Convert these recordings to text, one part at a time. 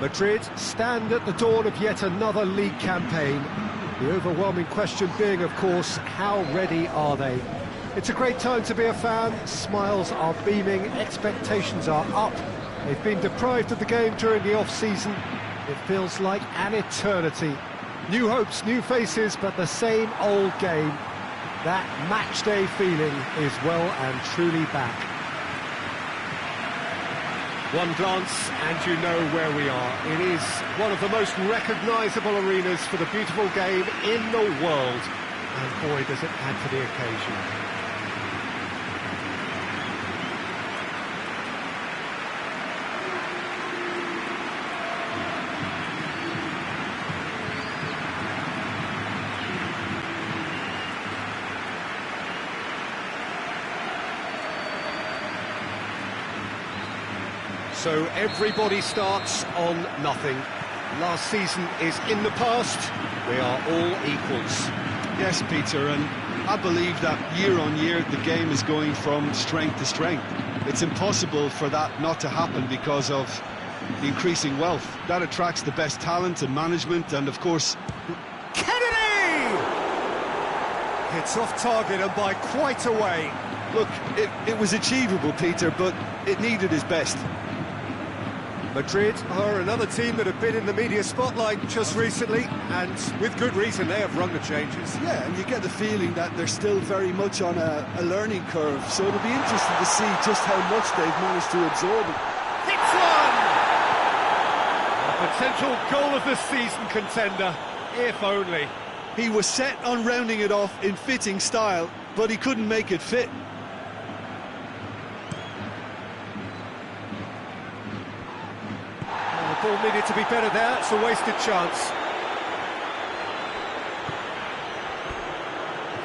Madrid stand at the dawn of yet another league campaign. The overwhelming question being, of course, how ready are they? It's a great time to be a fan. Smiles are beaming, expectations are up. They've been deprived of the game during the off-season. It feels like an eternity. New hopes, new faces, but the same old game. That match-day feeling is well and truly back. One glance and you know where we are. It is one of the most recognisable arenas for the beautiful game in the world. And boy, does it add to the occasion. So everybody starts on nothing. Last season is in the past. We are all equals. Yes, Peter, and I believe that year on year the game is going from strength to strength. It's impossible for that not to happen because of increasing wealth. That attracts the best talent and management, and of course... Kennedy! It's off target and by quite a way. Look, it was achievable, Peter, but it needed his best. Madrid are another team that have been in the media spotlight just recently, and with good reason they have rung the changes. Yeah, and you get the feeling that they're still very much on a learning curve, so it'll be interesting to see just how much they've managed to absorb it. Hits one! A potential goal of the season contender, if only. He was set on rounding it off in fitting style, but he couldn't make it fit. The ball needed to be better there, it's a wasted chance.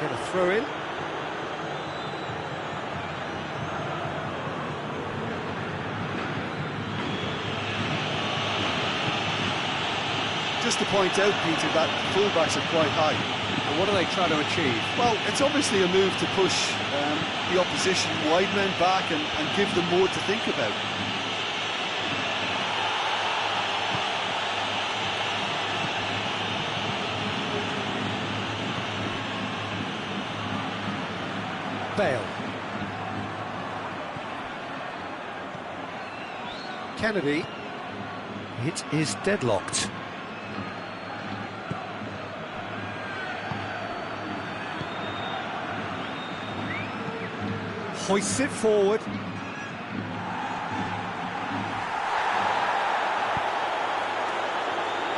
Get a throw in. Just to point out, Peter, that the fullbacks are quite high. And what are they trying to achieve? Well, it's obviously a move to push the opposition wide men back and give them more to think about. Bale. Kennedy. It is deadlocked. Hoists it forward.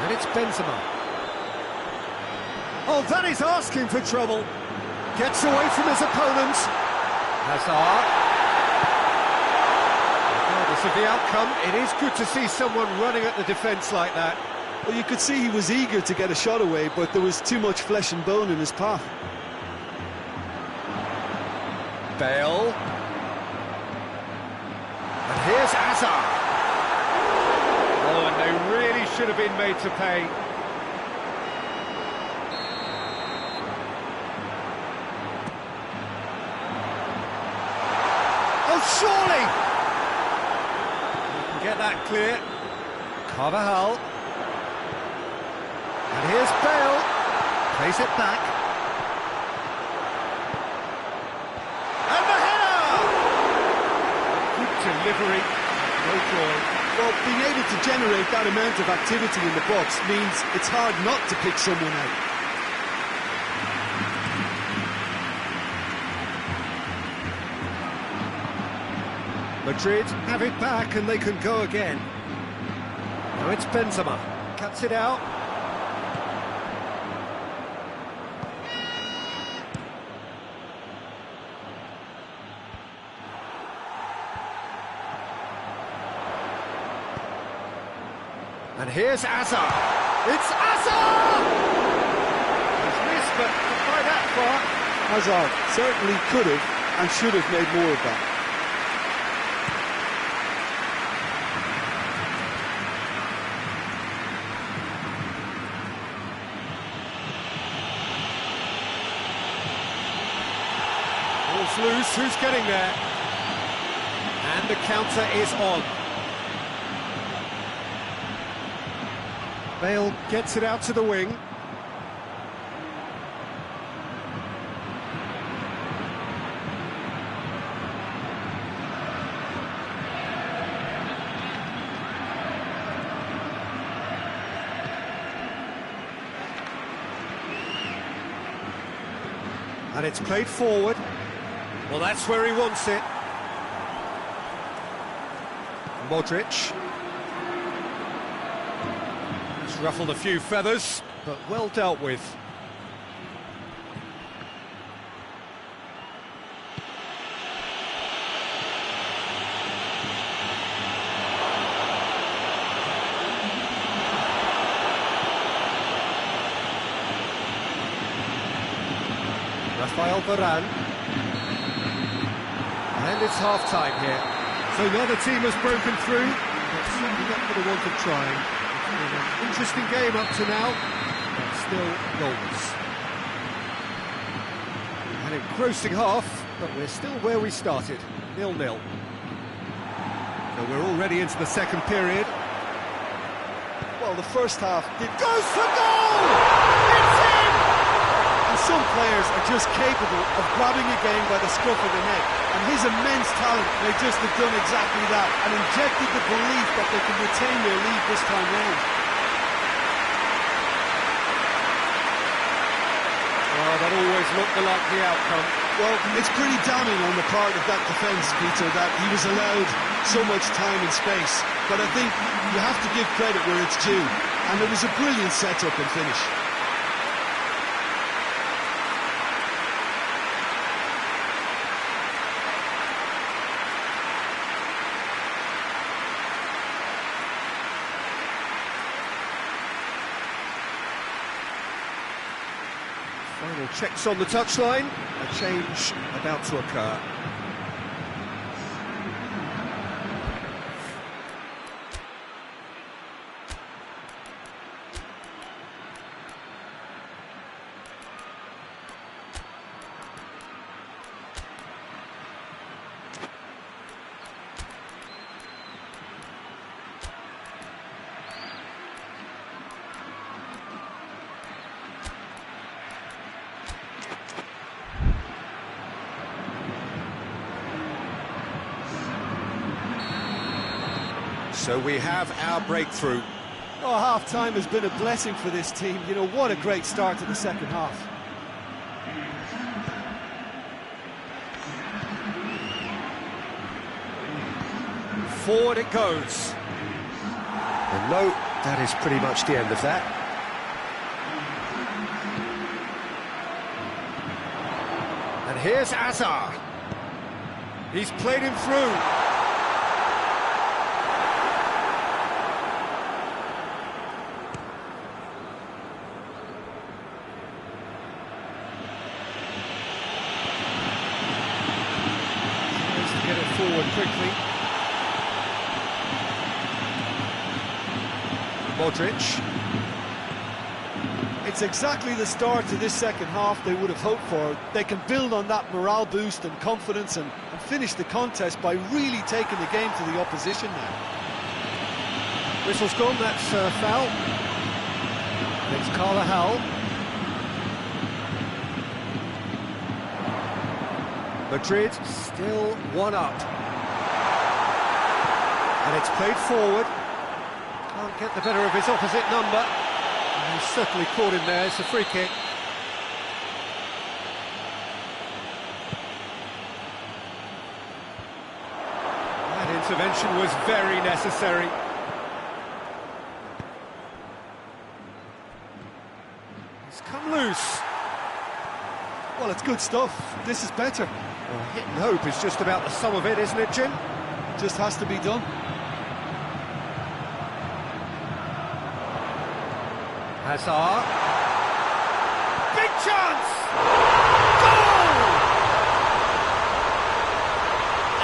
And it's Benzema. Oh, that is asking for trouble. Gets away from his opponent. Hazard. Regardless of the outcome, it is good to see someone running at the defence like that. Well, you could see he was eager to get a shot away, but there was too much flesh and bone in his path. Bale. And here's Hazard. Oh, and they really should have been made to pay. Surely! You can get that clear. Carvajal. And here's Bale. Plays it back. And the header! Good delivery. No joy. Well, being able to generate that amount of activity in the box means it's hard not to pick someone out. Madrid have it back and they can go again. Now it's Benzema. Cuts it out. And here's Hazard. It's Hazard! He's missed, but not by that far. Hazard certainly could have and should have made more of that. Ball's loose, who's getting there? And the counter is on. Bale gets it out to the wing. And it's played forward. Well, that's where he wants it. Modric. He's ruffled a few feathers, but well dealt with. Rafael Varane. And it's half-time here. So neither team has broken through, but certainly not for the want of trying. It's been an interesting game up to now, but still goalless. An engrossing half, but we're still where we started, 0-0. So we're already into the second period. Well, the first half Goes for goal! It's in! And some players are just capable of grabbing a game by the scruff of the neck, and his immense talent may just have done exactly that and injected the belief that they can retain their lead this time round. Well, that always looked the likely outcome. Well, it's pretty damning on the part of that defence, Peter, that he was allowed so much time and space, but I think you have to give credit where it's due, and it was a brilliant set-up and finish. Final checks on the touchline, a change about to occur. So we have our breakthrough. Oh, half-time has been a blessing for this team. You know, what a great start to the second half. Forward it goes. And no, that is pretty much the end of that. And here's Azar. He's played him through. Get it forward quickly. Modric. It's exactly the start to this second half they would have hoped for. They can build on that morale boost and confidence and finish the contest by really taking the game to the opposition now. Whistle's gone, that's foul. It's Carvajal. Madrid still one up. And it's played forward. Can't get the better of his opposite number. And he's certainly caught him there. It's a free kick. That intervention was very necessary. He's come loose. Well, it's good stuff. This is better. Well, hit and hope is just about the sum of it, isn't it, Jim? Just has to be done. Hazard. Big chance! Goal!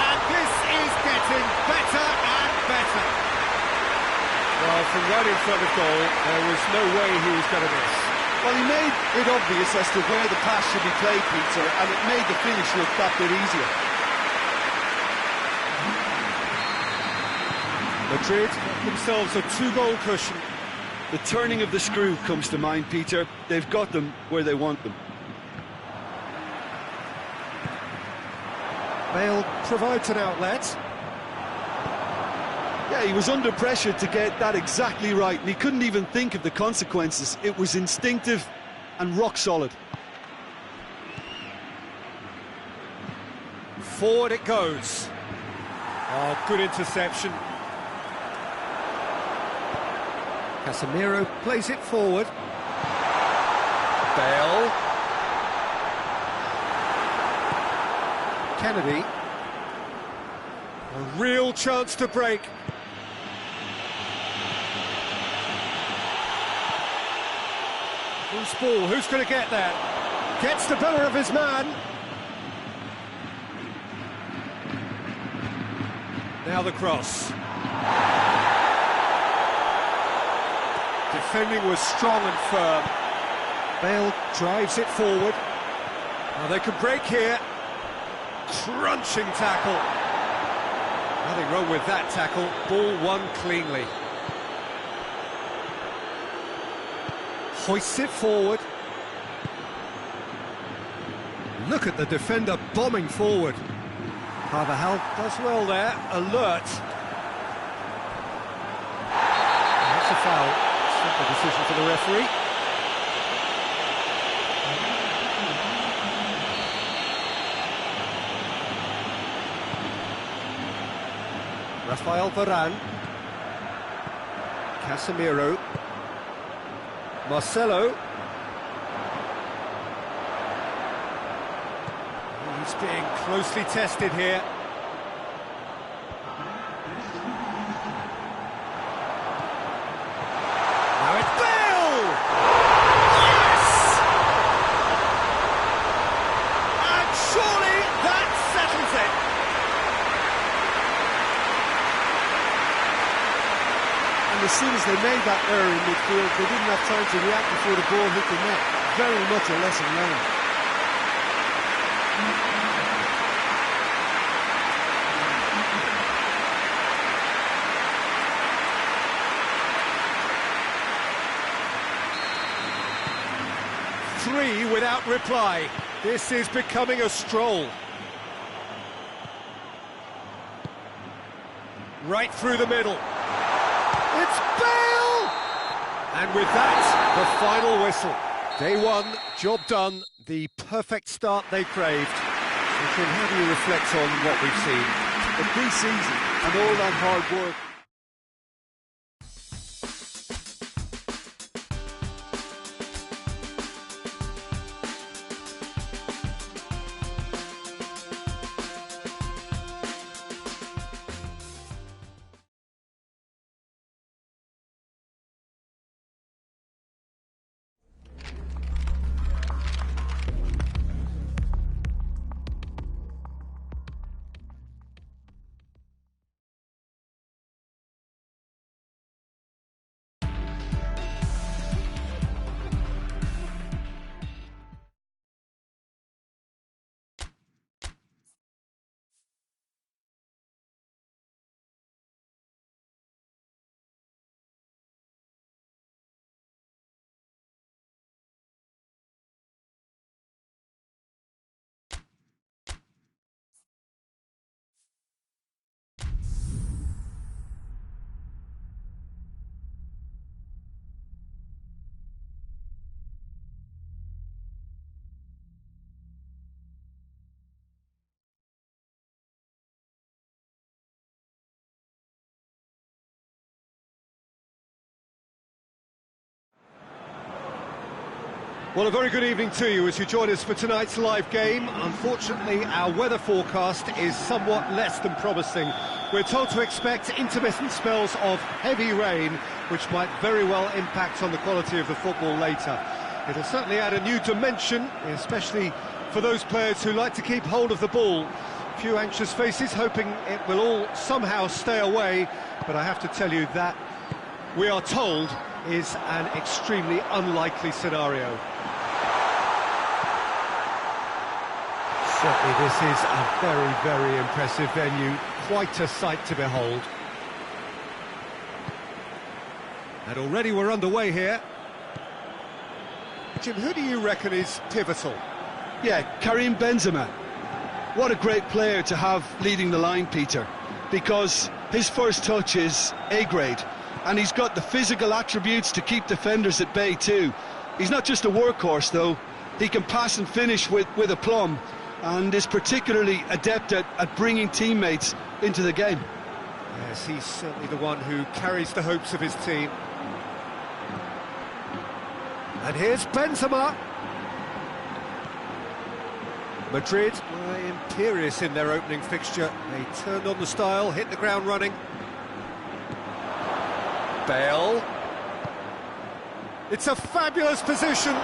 And this is getting better and better. Well, from right in front of goal, there was no way he was going to miss. Well, he made it obvious as to where the pass should be played, Peter, and it made the finish look that bit easier. Madrid got themselves a two-goal cushion. The turning of the screw comes to mind, Peter. They've got them where they want them. Bale provides an outlet. Yeah, he was under pressure to get that exactly right, and he couldn't even think of the consequences. It was instinctive and rock solid. Forward it goes. Oh, good interception. Casemiro plays it forward. Bale. Kennedy. A real chance to break. Who's ball? Who's going to get there? Gets the better of his man. Now the cross. Defending was strong and firm. Bale drives it forward. Now they can break here. Crunching tackle. Nothing wrong with that tackle. Ball won cleanly. Hoists it forward. Look at the defender bombing forward. Carvajal does well there. Alert. That's a foul. Simple decision for the referee. Rafael Varane. Casemiro. Marcelo. He's being closely tested here. Now it's Bale! Yes! And surely that settles it. And as soon as they made that error in midfield, they didn't have time to react before the ball hit the net. Very much a lesson learned. Three without reply. This is becoming a stroll. Right through the middle. It's Bale! And with that, the final whistle. Day one, job done, the perfect start they craved. Ethan, how do you reflect on what we've seen? The pre-season and all that hard work. Well, a very good evening to you as you join us for tonight's live game. Unfortunately, our weather forecast is somewhat less than promising. We're told to expect intermittent spells of heavy rain, which might very well impact on the quality of the football later. It'll certainly add a new dimension, especially for those players who like to keep hold of the ball. A few anxious faces hoping it will all somehow stay away, but I have to tell you that we are told is an extremely unlikely scenario. Certainly this is a very, very impressive venue, quite a sight to behold. And already we're underway here. Jim, who do you reckon is pivotal? Yeah, Karim Benzema. What a great player to have leading the line, Peter, because his first touch is A-grade, and he's got the physical attributes to keep defenders at bay too. He's not just a workhorse, though. He can pass and finish with aplomb, and is particularly adept at bringing teammates into the game. Yes, he's certainly the one who carries the hopes of his team. And here's Benzema. Madrid were imperious in their opening fixture. They turned on the style, hit the ground running. Bale. It's a fabulous position. Well,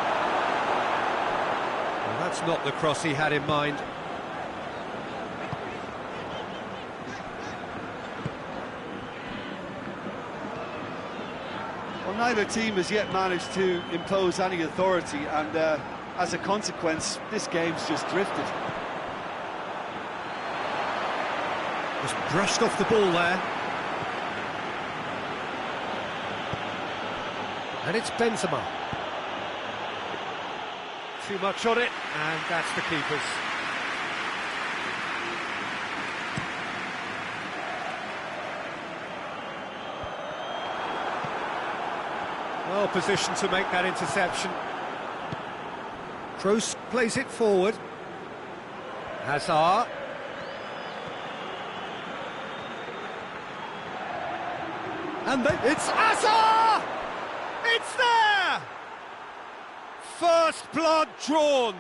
that's not the cross he had in mind. Well, neither team has yet managed to impose any authority, and as a consequence, this game's just drifted. Just brushed off the ball there. And it's Benzema. Too much on it, and that's the keeper's. Well positioned to make that interception. Kroos plays it forward. Hazard. And then it's Hazard! It's there! First blood drawn.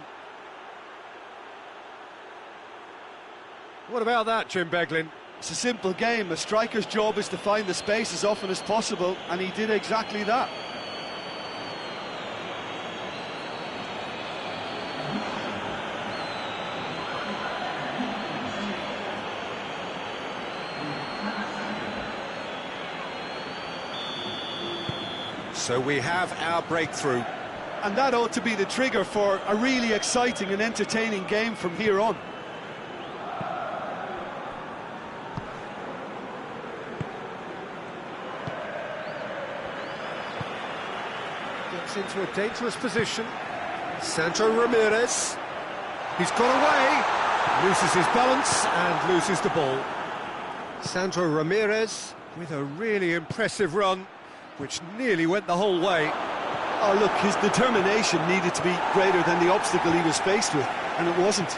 What about that, Jim Beglin? It's a simple game. A striker's job is to find the space as often as possible, and he did exactly that. So we have our breakthrough. And that ought to be the trigger for a really exciting and entertaining game from here on. Gets into a dangerous position. Sandro Ramirez. He's got away. Loses his balance and loses the ball. Sandro Ramirez with a really impressive run, which nearly went the whole way. Oh, look, his determination needed to be greater than the obstacle he was faced with, and it wasn't.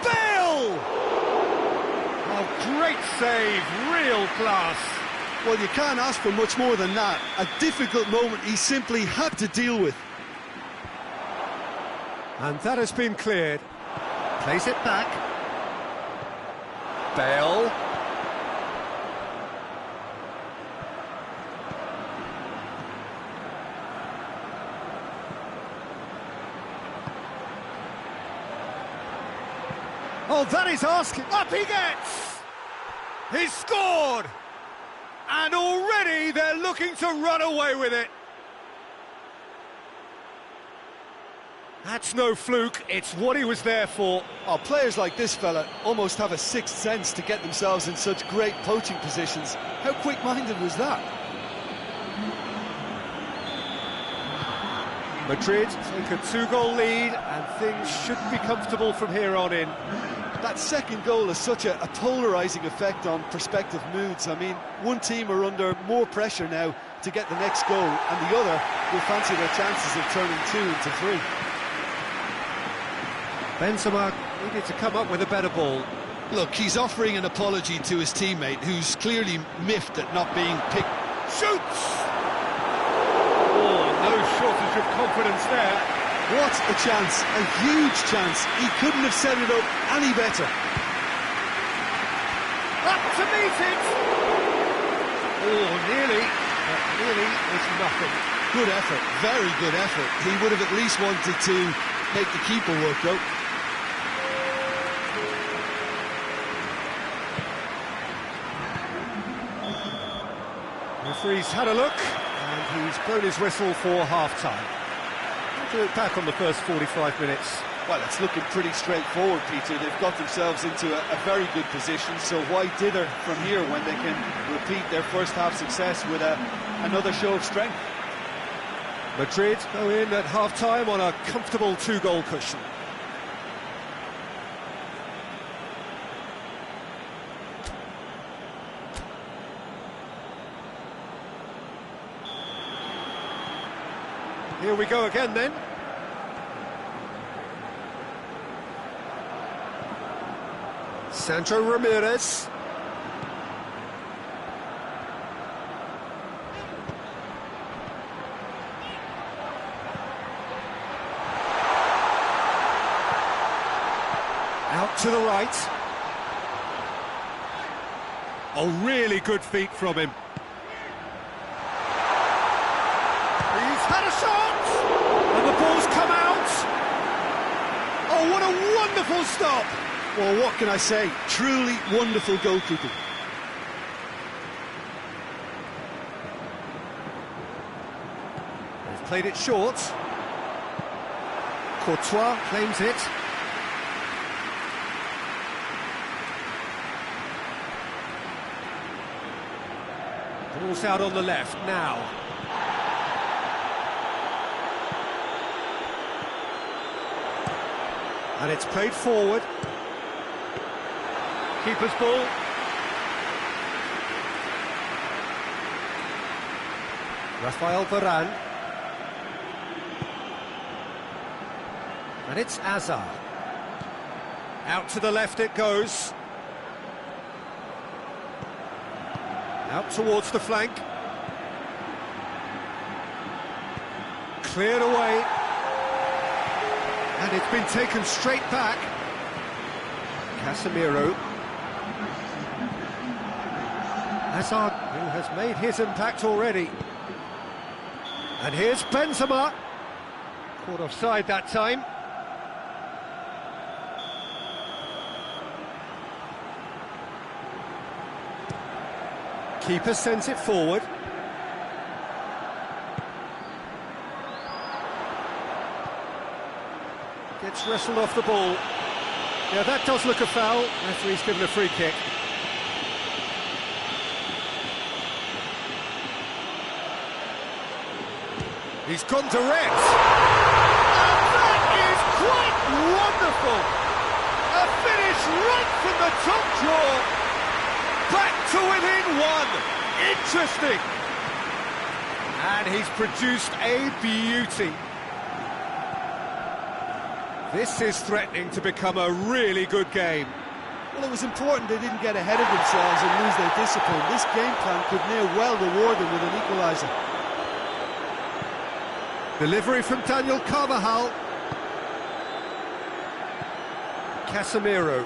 Bale! Oh, great save, real class. Well, you can't ask for much more than that. A difficult moment he simply had to deal with. And that has been cleared. Plays it back. Bale. Oh, that is asking. Up he gets! He's scored! And already they're looking to run away with it. That's no fluke, it's what he was there for. Oh, players like this fella almost have a sixth sense to get themselves in such great poaching positions. How quick-minded was that? Madrid take a two-goal lead, and things should be comfortable from here on in. That second goal has such a polarising effect on prospective moods. I mean, one team are under more pressure now to get the next goal, and the other will fancy their chances of turning 2 into 3. Benzema needed to come up with a better ball. Look, he's offering an apology to his teammate, who's clearly miffed at not being picked. Shoots! Oh, no shortage of confidence there. What a chance, a huge chance. He couldn't have set it up any better. Up to meet it! Oh, nearly, but nearly is nothing. Good effort, very good effort. He would have at least wanted to make the keeper work, though. Referee's had a look, and he's blown his whistle for half-time. We'll do it back on the first 45 minutes. Well, it's looking pretty straightforward, Peter. They've got themselves into a very good position, so why dither from here when they can repeat their first half success with another show of strength? Madrid go in at half-time on a comfortable 2-goal cushion. Here we go again then. Sandro Ramirez. Out to the right. Oh, really good feet from him. He's had a shot! And the ball's come out! Oh, what a wonderful stop! Well, what can I say? Truly wonderful goalkeeping. They've played it short. Courtois claims it. Ball's out on the left now. And it's played forward. Keeper's ball. Rafael Varane. And it's Hazard. Out to the left it goes. Out towards the flank. Cleared away. And it's been taken straight back. Casemiro. Hazard, who has made his impact already. And here's Benzema. Caught offside that time. Keeper sends it forward. Gets wrestled off the ball. Yeah, that does look a foul. Referee's given a free kick. He's gone direct. And that is quite wonderful. A finish right from the top drawer. Back to within one. Interesting. And he's produced a beauty. This is threatening to become a really good game. Well, it was important they didn't get ahead of themselves and lose their discipline. This game plan could near well reward them with an equaliser. Delivery from Daniel Carvajal. Casemiro.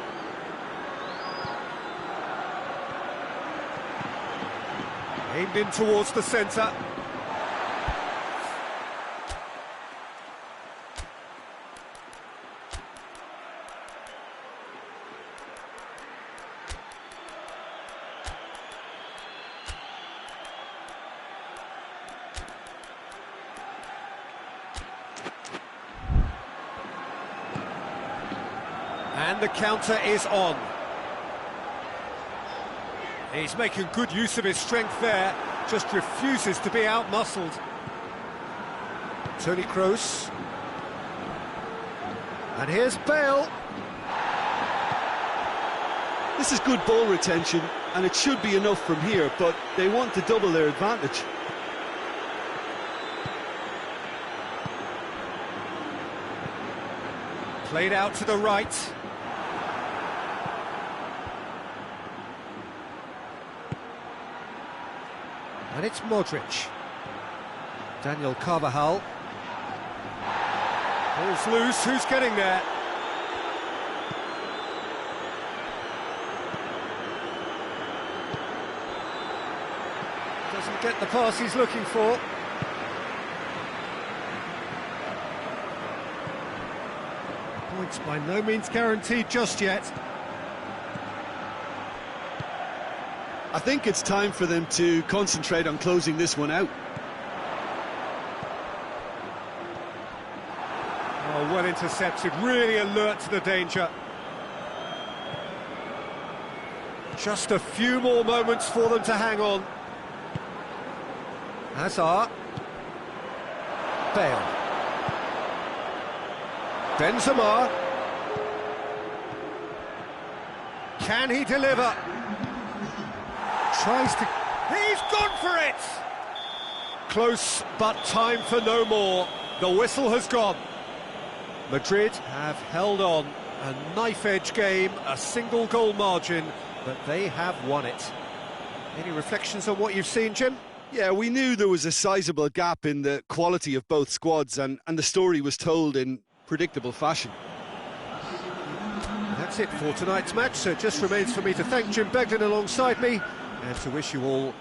Aimed in towards the centre. And the counter is on. He's making good use of his strength there, just refuses to be outmuscled. Toni Kroos. And here's Bale. This is good ball retention, and it should be enough from here, but they want to double their advantage. Played out to the right. And it's Modric. Daniel Carvajal. Ball's loose, who's getting there? Doesn't get the pass he's looking for. Points by no means guaranteed just yet. I think it's time for them to concentrate on closing this one out. Oh, well intercepted, really alert to the danger. Just a few more moments for them to hang on. Hazard. Bale. Benzema. Can he deliver? Tries to... He's gone for it! Close, but time for no more. The whistle has gone. Madrid have held on. A knife-edge game, a single goal margin, but they have won it. Any reflections on what you've seen, Jim? Yeah, we knew there was a sizable gap in the quality of both squads, and the story was told in predictable fashion. That's it for tonight's match, so it just remains for me to thank Jim Beglin alongside me and to wish you all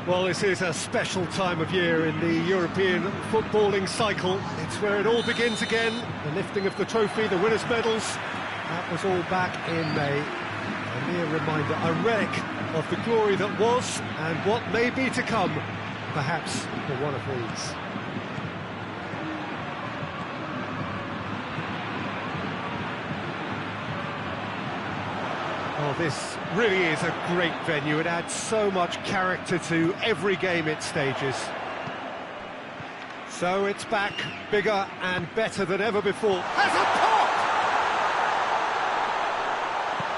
Well, this is a special time of year in the European footballing cycle. It's where it all begins again. The lifting of the trophy, the winners' medals. That was all back in May. A mere reminder, a relic of the glory that was and what may be to come, perhaps for one of these. Oh, this really is a great venue. It adds so much character to every game it stages. So it's back, bigger and better than ever before. Has a pop!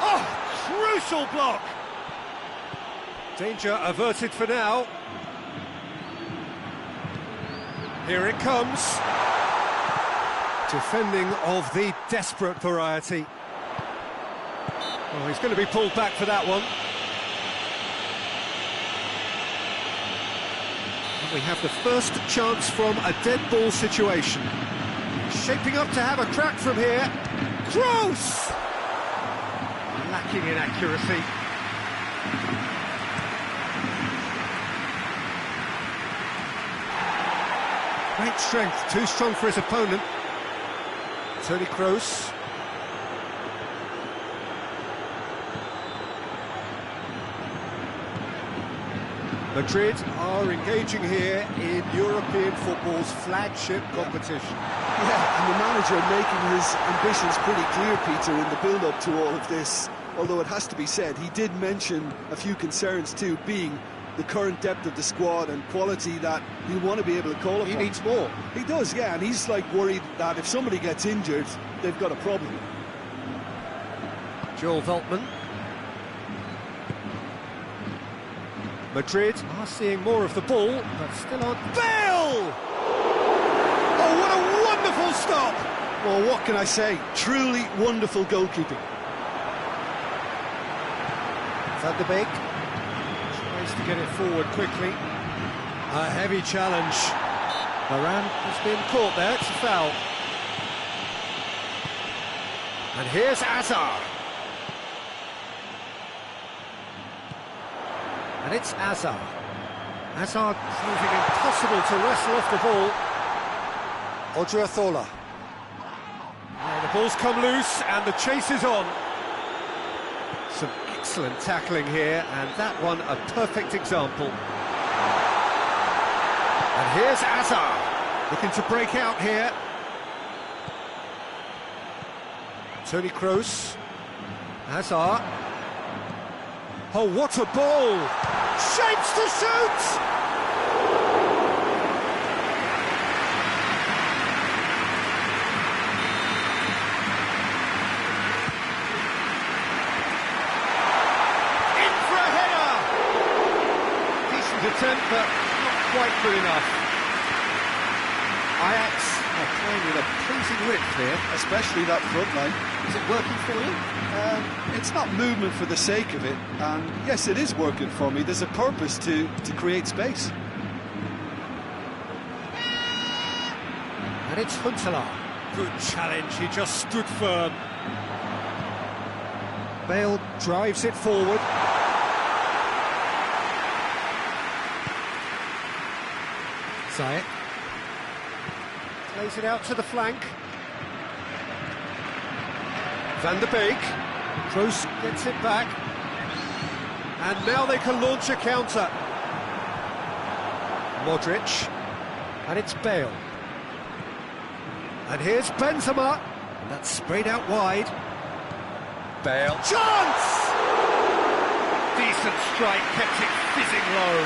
Oh, crucial block! Danger averted for now. Here it comes. Defending of the desperate variety. Oh, he's going to be pulled back for that one. And we have the first chance from a dead ball situation. Shaping up to have a crack from here. Gross! Lacking in accuracy. Great strength, too strong for his opponent. Toni Kroos. Madrid are engaging here in European football's flagship competition. Yeah, and the manager making his ambitions pretty clear, Peter, in the build-up to all of this. Although it has to be said, he did mention a few concerns too, being the current depth of the squad and quality that he'll want to be able to call upon. He needs more. He does, yeah, and he's like worried that if somebody gets injured, they've got a problem. Joel Veltman. Madrid are seeing more of the ball, but still on. Bale! Oh, what a wonderful stop! Well, what can I say? Truly wonderful goalkeeping. Van der Beek tries to get it forward quickly. A heavy challenge. Varane has been caught there, it's a foul. And here's Hazard. And it's Hazard. Hazard proving impossible to wrestle off the ball. Odriozola. The ball's come loose and the chase is on. Some excellent tackling here, and that one a perfect example. And here's Hazard, looking to break out here. Toni Kroos. Hazard. Oh, what a ball! Shapes to shoot! In for a header! Decent attempt, but not quite good enough. Ajax are playing with a pleasing width here. Especially that front line. Is it working for you? It's not movement for the sake of it, and yes, it is working for me. There's a purpose to create space. And it's Huntelaar. Good challenge, he just stood firm. Bale drives it forward. Zayek plays it out to the flank. Van der Beek. Kroos gets it back. And now they can launch a counter. Modric. And it's Bale. And here's Benzema. And that's sprayed out wide. Bale. Chance! Decent strike, kept it fizzing low.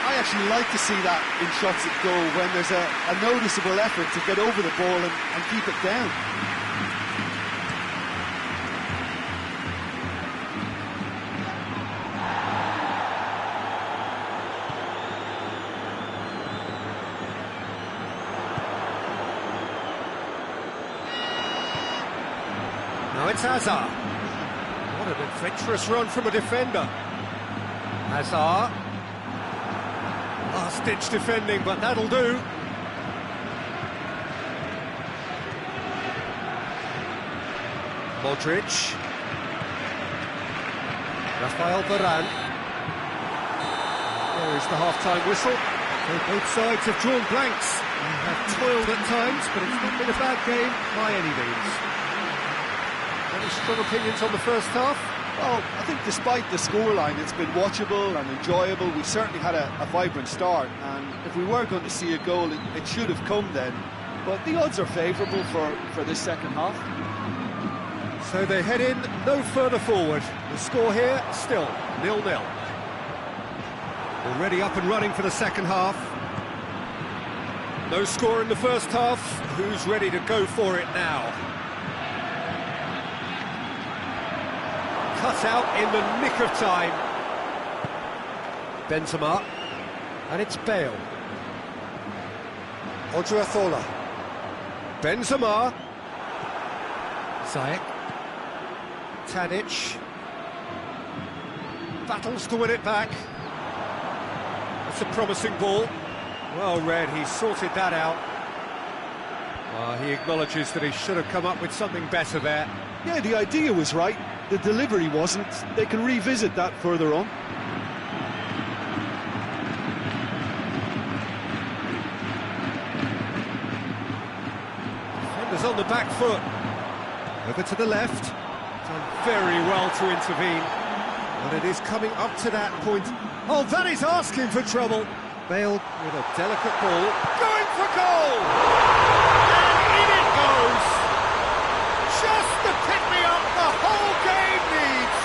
I actually like to see that in shots at goal when there's a noticeable effort to get over the ball and keep it down. Now it's Hazard. What an adventurous run from a defender. Hazard. Last-ditch defending, but that'll do. Modric. Rafael Varane. There is the half-time whistle. So both sides have drawn blanks and have toiled at times, but it's not been a bad game by any means. Any strong opinions on the first half? Well, I think despite the scoreline, it's been watchable and enjoyable. We certainly had a vibrant start, and if we were going to see a goal, it should have come then. But the odds are favourable for this second half. So they head in no further forward. The score here, still 0-0. Already up and running for the second half. No score in the first half. Who's ready to go for it now? Cut out in the nick of time. Benzema. And it's Bale. Odriozola. Benzema. Ziyech. Tadic. Battles to win it back. It's a promising ball. Well read, he sorted that out. He acknowledges that he should have come up with something better there. Yeah, the idea was right, the delivery wasn't. They can revisit that further on. Defenders on the back foot. Over to the left. Done very well to intervene. And it is coming up to that point. Oh, that is asking for trouble. Bale with a delicate ball. Going for goal! And in it goes! Just the pick-me-up the whole game needs!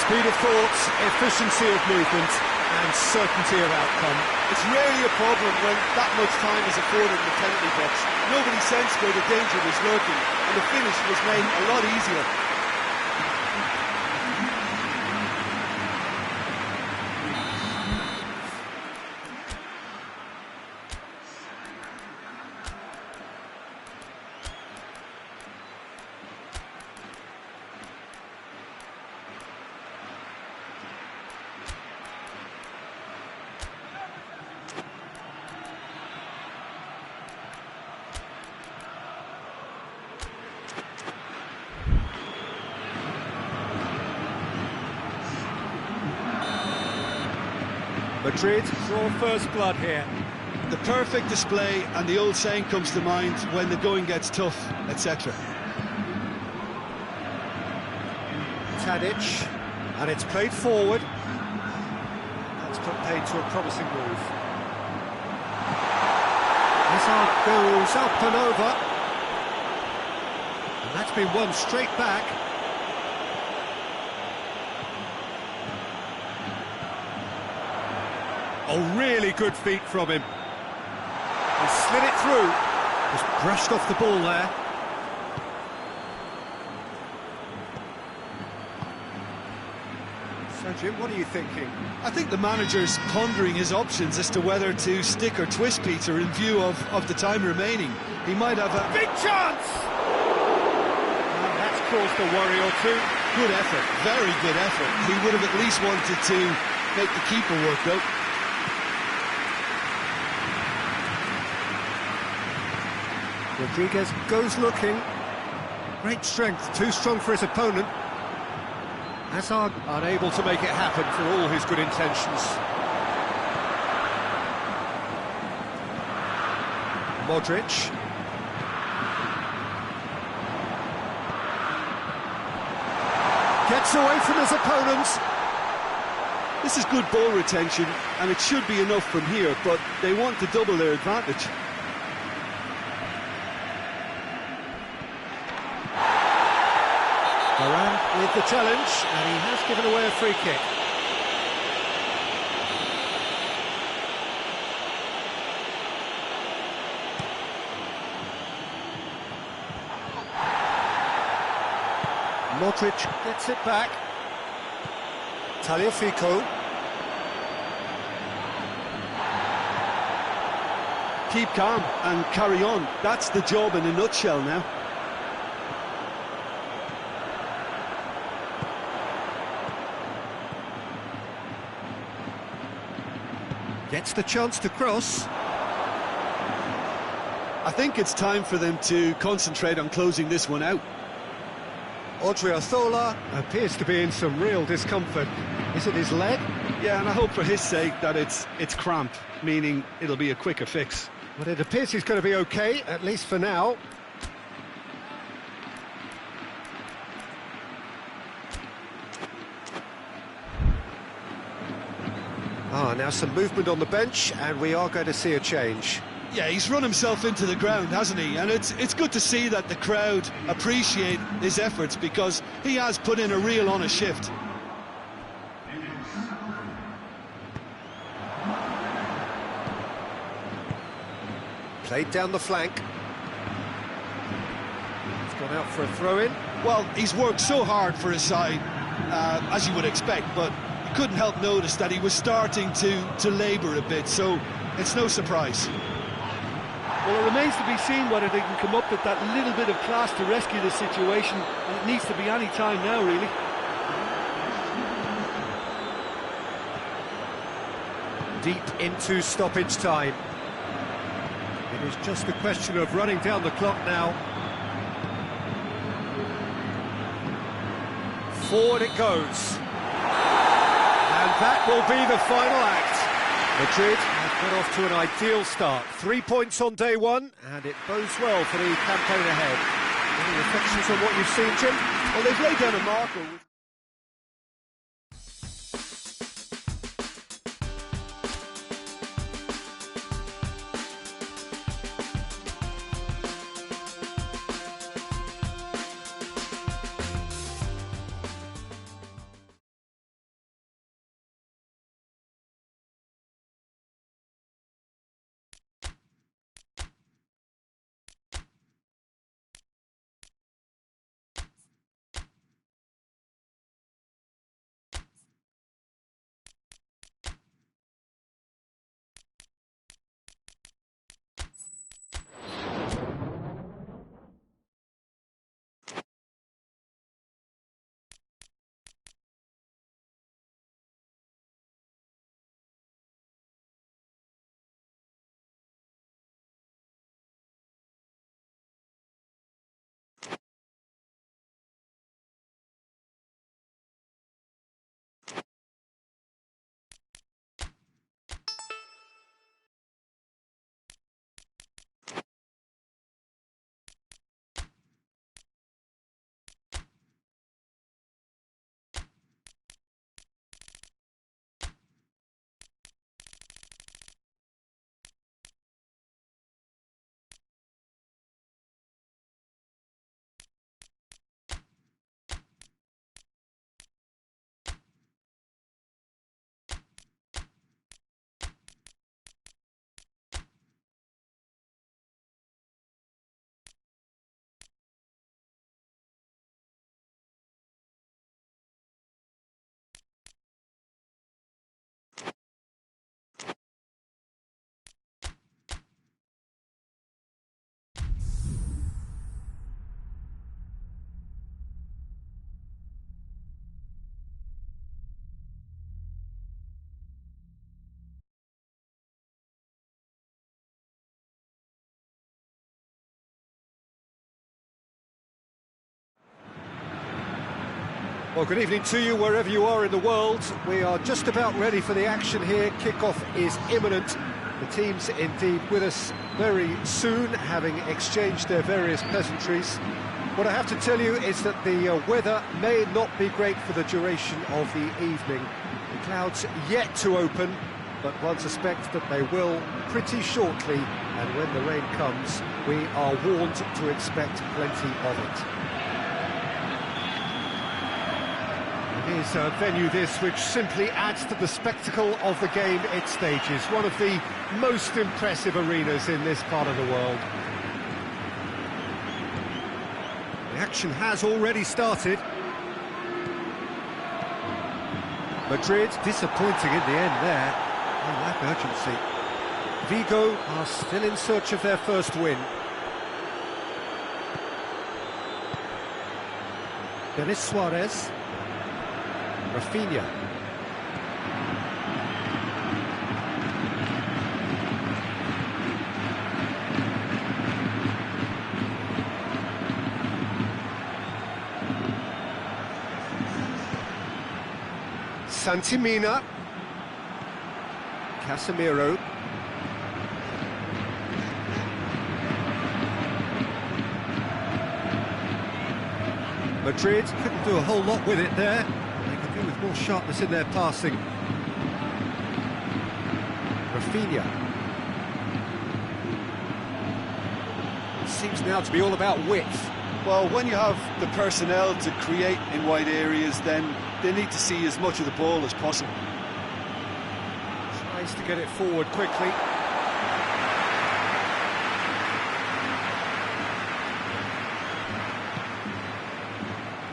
Speed of thought, efficiency of movement, and certainty of outcome. It's rarely a problem when that much time is afforded in the penalty box. Nobody sensed where the danger was lurking, and the finish was made a lot easier. Madrid draw first blood here. The perfect display, and the old saying comes to mind, when the going gets tough, etc. Tadic, and it's played forward. That's put paid to a promising move. Hazard goes up and over. And that's been won straight back. Oh, really good feet from him. He slid it through. Just brushed off the ball there. So, Jim, what are you thinking? I think the manager's pondering his options as to whether to stick or twist Peter in view of the time remaining. He might have a big chance! And that's caused a worry or two. Good effort, very good effort. He would have at least wanted to make the keeper work, though. Rodriguez goes looking. Great strength, too strong for his opponent. Hazard unable to make it happen for all his good intentions. Modric. Gets away from his opponents. This is good ball retention, and it should be enough from here, but they want to double their advantage. Varane with the challenge, and he has given away a free kick. Modric gets it back. Tagliafico. Keep calm and carry on. That's the job in a nutshell now. Gets the chance to cross. I think it's time for them to concentrate on closing this one out. Odriozola appears to be in some real discomfort. Is it his leg? Yeah, and I hope for his sake that it's cramp, meaning it'll be a quicker fix. But it appears he's going to be okay, at least for now. Now some movement on the bench, and we are going to see a change. Yeah, he's run himself into the ground, hasn't he? And it's good to see that the crowd appreciate his efforts, because he has put in a real honest shift. Played down the flank. He's gone out for a throw-in. Well, he's worked so hard for his side, as you would expect, but you couldn't help notice that he was starting to labour a bit, so it's no surprise. Well, it remains to be seen whether they can come up with that little bit of class to rescue the situation, and it needs to be any time now, really. Deep into stoppage time. It is just a question of running down the clock now. Forward it goes. And that will be the final act. Madrid have got off to an ideal start. 3 points on day one, and it bodes well for the campaign ahead. Any reflections on what you've seen, Jim? Well, they've laid down a marker. Well, good evening to you wherever you are in the world. We are just about ready for the action here. Kickoff is imminent. The teams indeed with us very soon, having exchanged their various pleasantries. What I have to tell you is that the weather may not be great for the duration of the evening. The clouds yet to open, but one suspects that they will pretty shortly, and when the rain comes, we are warned to expect plenty of it. It is a venue this which simply adds to the spectacle of the game it stages. One of the most impressive arenas in this part of the world. The action has already started. Madrid disappointing in the end there. They lack urgency. Vigo are still in search of their first win. Denis Suarez. Rafinha. Santimina. Casemiro. Madrid couldn't do a whole lot with it there. They could do with more sharpness in their passing. Rafinha. It seems now to be all about width. Well, when you have the personnel to create in wide areas, then they need to see as much of the ball as possible. Tries to get it forward quickly.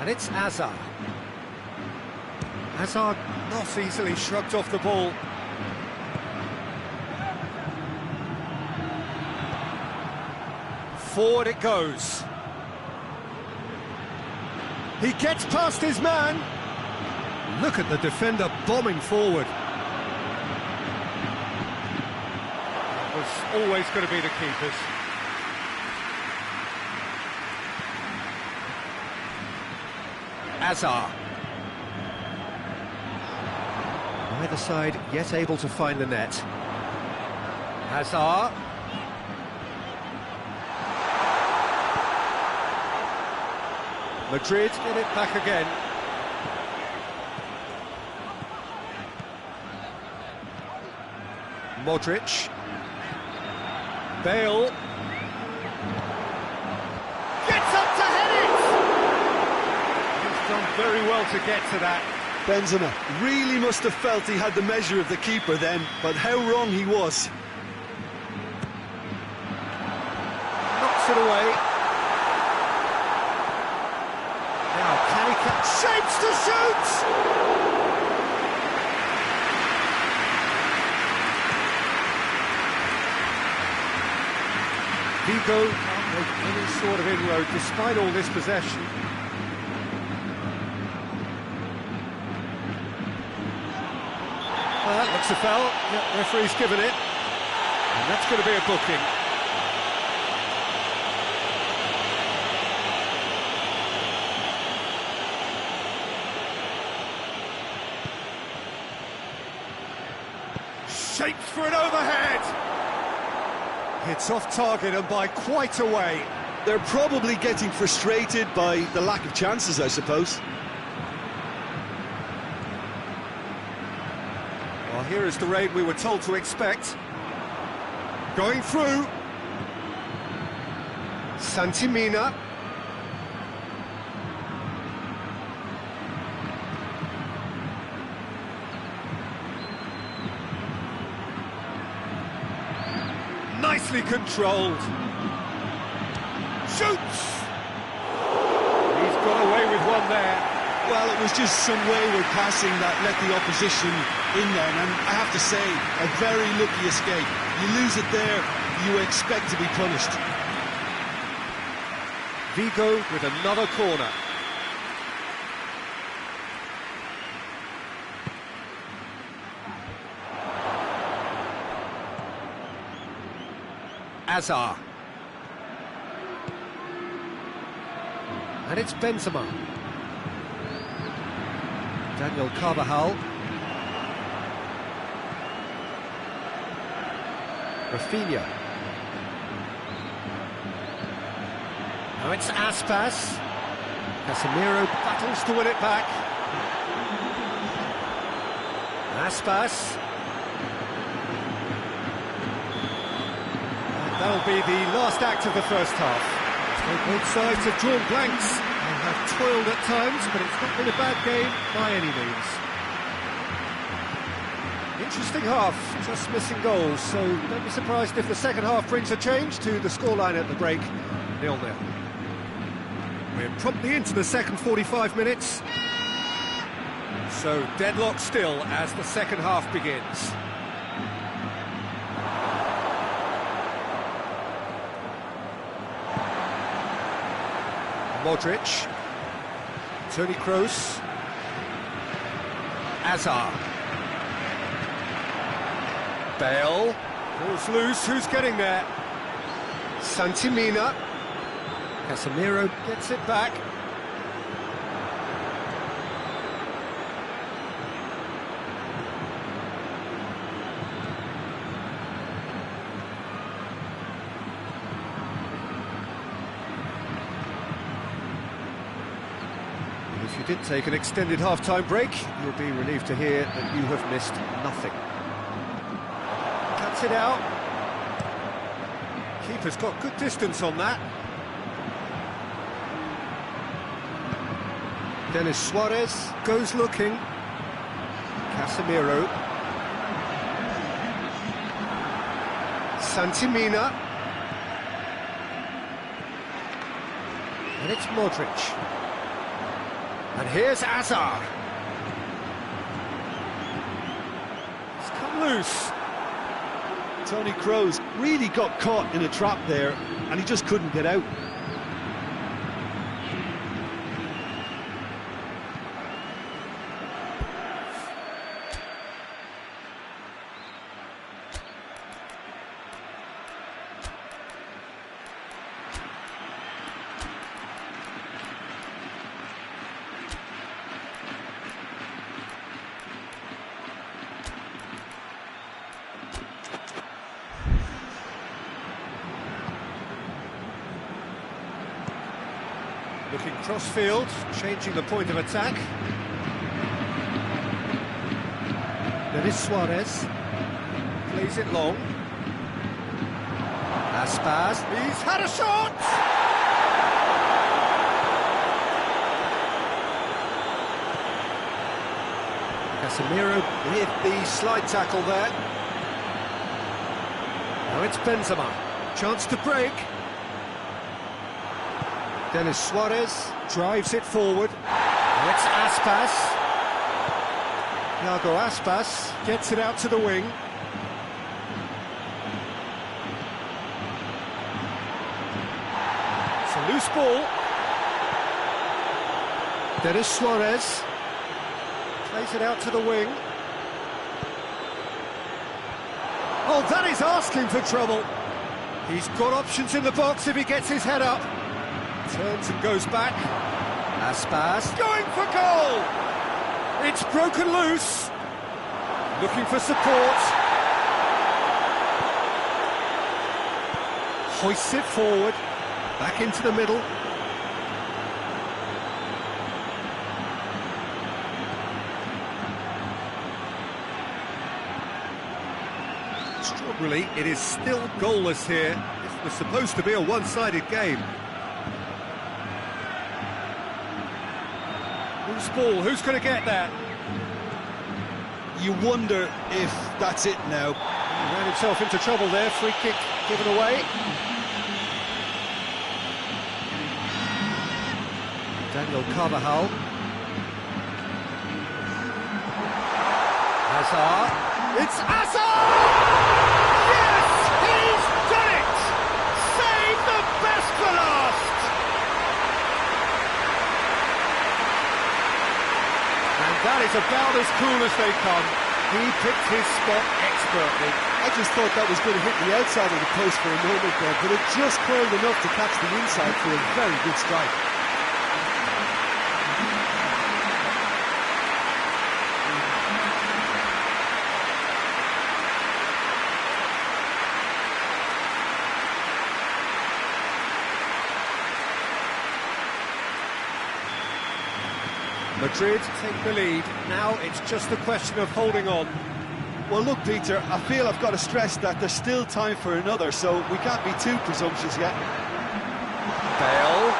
And it's Hazard. Hazard not easily shrugged off the ball. Forward it goes. He gets past his man. Look at the defender bombing forward. It was always going to be the keepers. Hazard. Neither side yet able to find the net. Hazard. Madrid get it back again. Modric. Bale. Gets up to head it! He's done very well to get to that. Benzema really must have felt he had the measure of the keeper then, but how wrong he was. Knocks it away. Now, can he cut? Shapes to shoot! Vigo can't make any sort of inroad despite all this possession. Well, that looks a foul. Yep, referee's given it. And that's going to be a booking. Shapes for an overhead. It's off target and by quite a way. They're probably getting frustrated by the lack of chances, I suppose. Well, here is the raid we were told to expect. Going through. Santimina. Nicely controlled. Shoots! He's got away with one there. Well, it was just some wayward passing that let the opposition in then, and I have to say, a very lucky escape. You lose it there, you expect to be punished. Vigo with another corner. Hazard. And it's Benzema. Daniel Carvajal. Rafinha. Now it's Aspas. Casemiro battles to win it back. Aspas. That'll be the last act of the first half. So both sides have drawn blanks and have toiled at times, but it's not been a bad game by any means. Interesting half, just missing goals, so don't be surprised if the second half brings a change to the scoreline at the break, 0-0. We're promptly into the second 45 minutes, so deadlock still as the second half begins. Modric, Toni Kroos, Hazard, Bale, ball's loose, who's getting there? Santimina, Casemiro gets it back. did take an extended half-time break. You'll be relieved to hear that you have missed nothing. Cuts it out. Keeper's got good distance on that. Denis Suarez goes looking. Casemiro. Santimina. And it's Modric. And here's Hazard. It's come loose. Tony Kroos really got caught in a trap there, and he just couldn't get out. Looking cross-field, changing the point of attack. Denis Suarez plays it long. Aspas, he's had a shot! Casemiro with the slide tackle there. Now it's Benzema, chance to break. Denis Suarez drives it forward. Now it's Aspas. Thiago Aspas gets it out to the wing. It's a loose ball. Denis Suarez plays it out to the wing. Oh, that is asking for trouble. He's got options in the box if he gets his head up. Turns and goes back. Aspas going for goal! It's broken loose. Looking for support. Hoists it forward. Back into the middle. Struggling, it is still goalless here. This was supposed to be a one-sided game. Loose ball, who's going to get that? You wonder if that's it now. He ran himself into trouble there, free kick given away. Daniel Carvajal. Hazard. It's Hazard! Yes, he's done it! Save the best for last! And that is about as cool as they come. He picked his spot expertly. I just thought that was going to hit the outside of the post for a moment there, but it just curled enough to catch the inside for a very good strike. Madrid take the lead. Now it's just a question of holding on. Well, look, Peter, I feel I've got to stress that there's still time for another, so we can't be too presumptuous yet. Bale.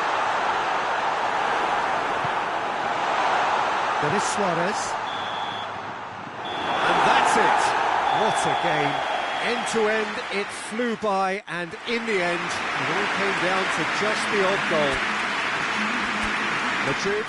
Denis Suarez. And that's it. What a game. End to end, it flew by, and in the end, it all came down to just the odd goal. Madrid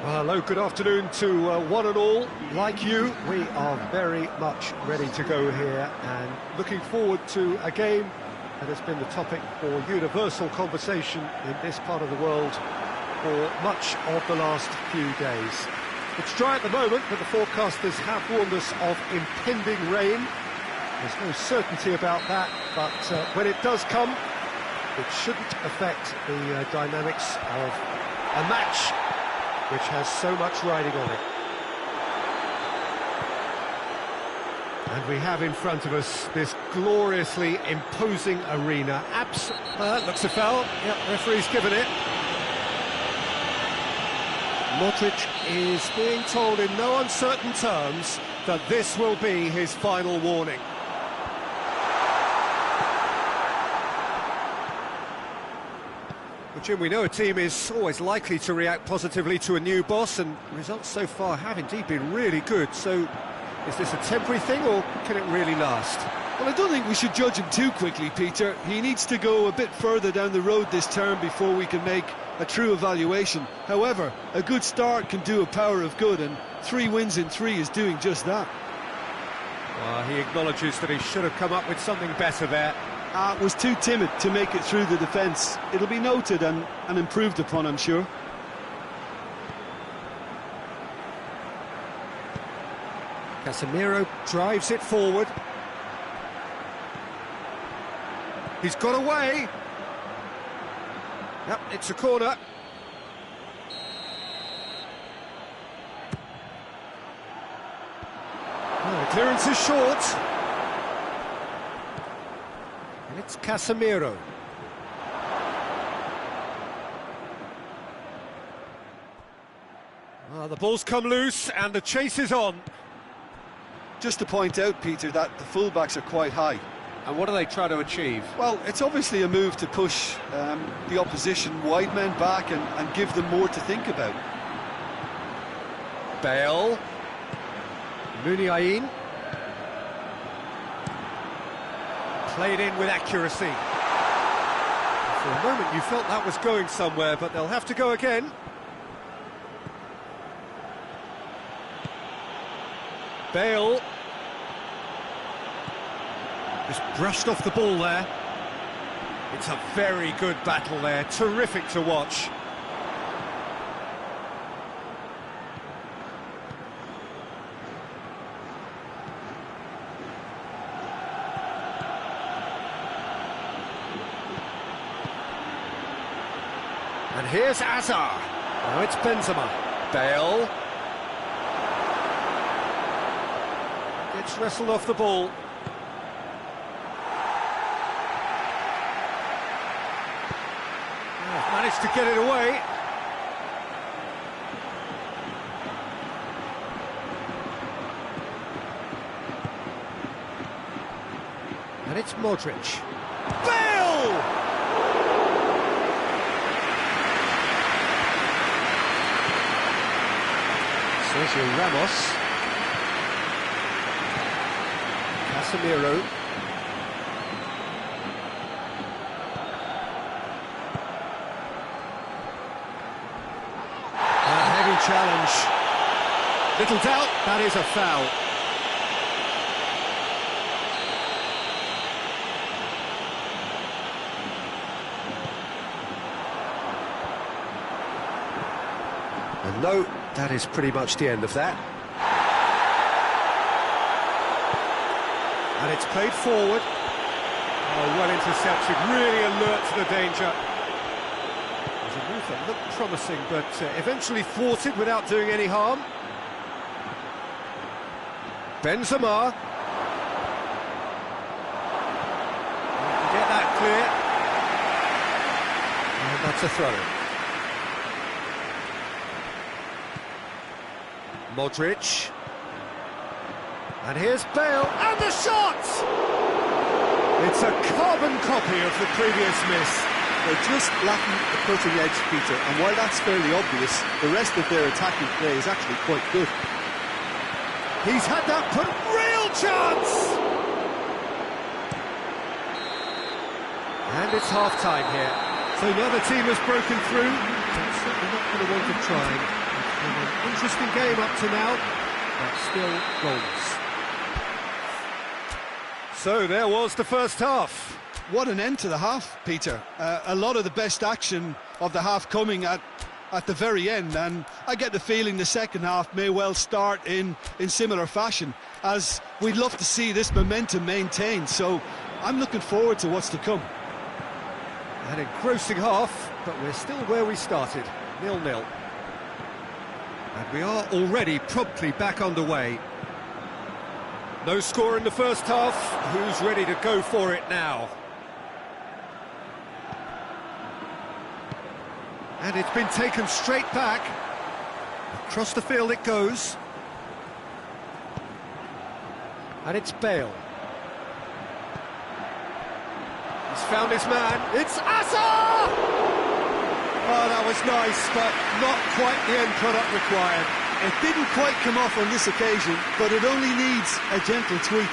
Well, hello, good afternoon to one and all. Like you, we are very much ready to go here and looking forward to a game that has been the topic for universal conversation in this part of the world for much of the last few days. It's dry at the moment, but the forecasters have warned us of impending rain. There's no certainty about that, but when it does come, it shouldn't affect the dynamics of a match which has so much riding on it. And we have in front of us this gloriously imposing arena. Looks a foul. Yep, referee's given it. Modric is being told in no uncertain terms that this will be his final warning. Well, Jim, we know a team is always likely to react positively to a new boss, and results so far have indeed been really good. So, is this a temporary thing, or can it really last? Well, I don't think we should judge him too quickly, Peter. He needs to go a bit further down the road this term before we can make a true evaluation. However, a good start can do a power of good, and 3 wins in 3 is doing just that. Well, he acknowledges that he should have come up with something better there. Was too timid to make it through the defence. It'll be noted and improved upon, I'm sure. Casemiro drives it forward. He's got away. Yep, it's a corner. Oh, the clearance is short. And it's Casemiro. The ball's come loose and the chase is on. Just to point out, Peter, that the fullbacks are quite high. And what do they try to achieve? Well, it's obviously a move to push the opposition wide men back and give them more to think about. Bale. Muniain. Played in with accuracy. For a moment you felt that was going somewhere, but they'll have to go again. Bale. Just brushed off the ball there. It's a very good battle there, terrific to watch. And here's Azar. Now it's Benzema. Bale. Gets wrestled off the ball. Managed to get it away. And it's Modric. Bale! Sergio Ramos. Casemiro. Challenge. Little doubt, that is a foul. And no, that is pretty much the end of that. And it's played forward. Oh, well intercepted, really alert to the danger. A move that looked promising, but eventually thwarted without doing any harm. Benzema. Get that clear. And that's a throw. Modric. And here's Bale, and the shot! It's a carbon copy of the previous miss. They're just lacking the cutting edge, Peter, and while that's fairly obvious, the rest of their attacking play is actually quite good. He's had that put real chance! And it's half-time here. So now the team has broken through. They're certainly not going to want to try and An interesting game up to now, but still goals. So there was the first half. What an end to the half, Peter. A lot of the best action of the half coming at the very end, and I get the feeling the second half may well start in similar fashion, as we'd love to see this momentum maintained, so I'm looking forward to what's to come. An engrossing half, but we're still where we started, 0-0. And we are already promptly back underway. No score in the first half, who's ready to go for it now? And it's been taken straight back. Across the field it goes. And it's Bale. He's found his man. It's Asa! Oh, that was nice, but not quite the end product required. It didn't quite come off on this occasion, but it only needs a gentle tweak.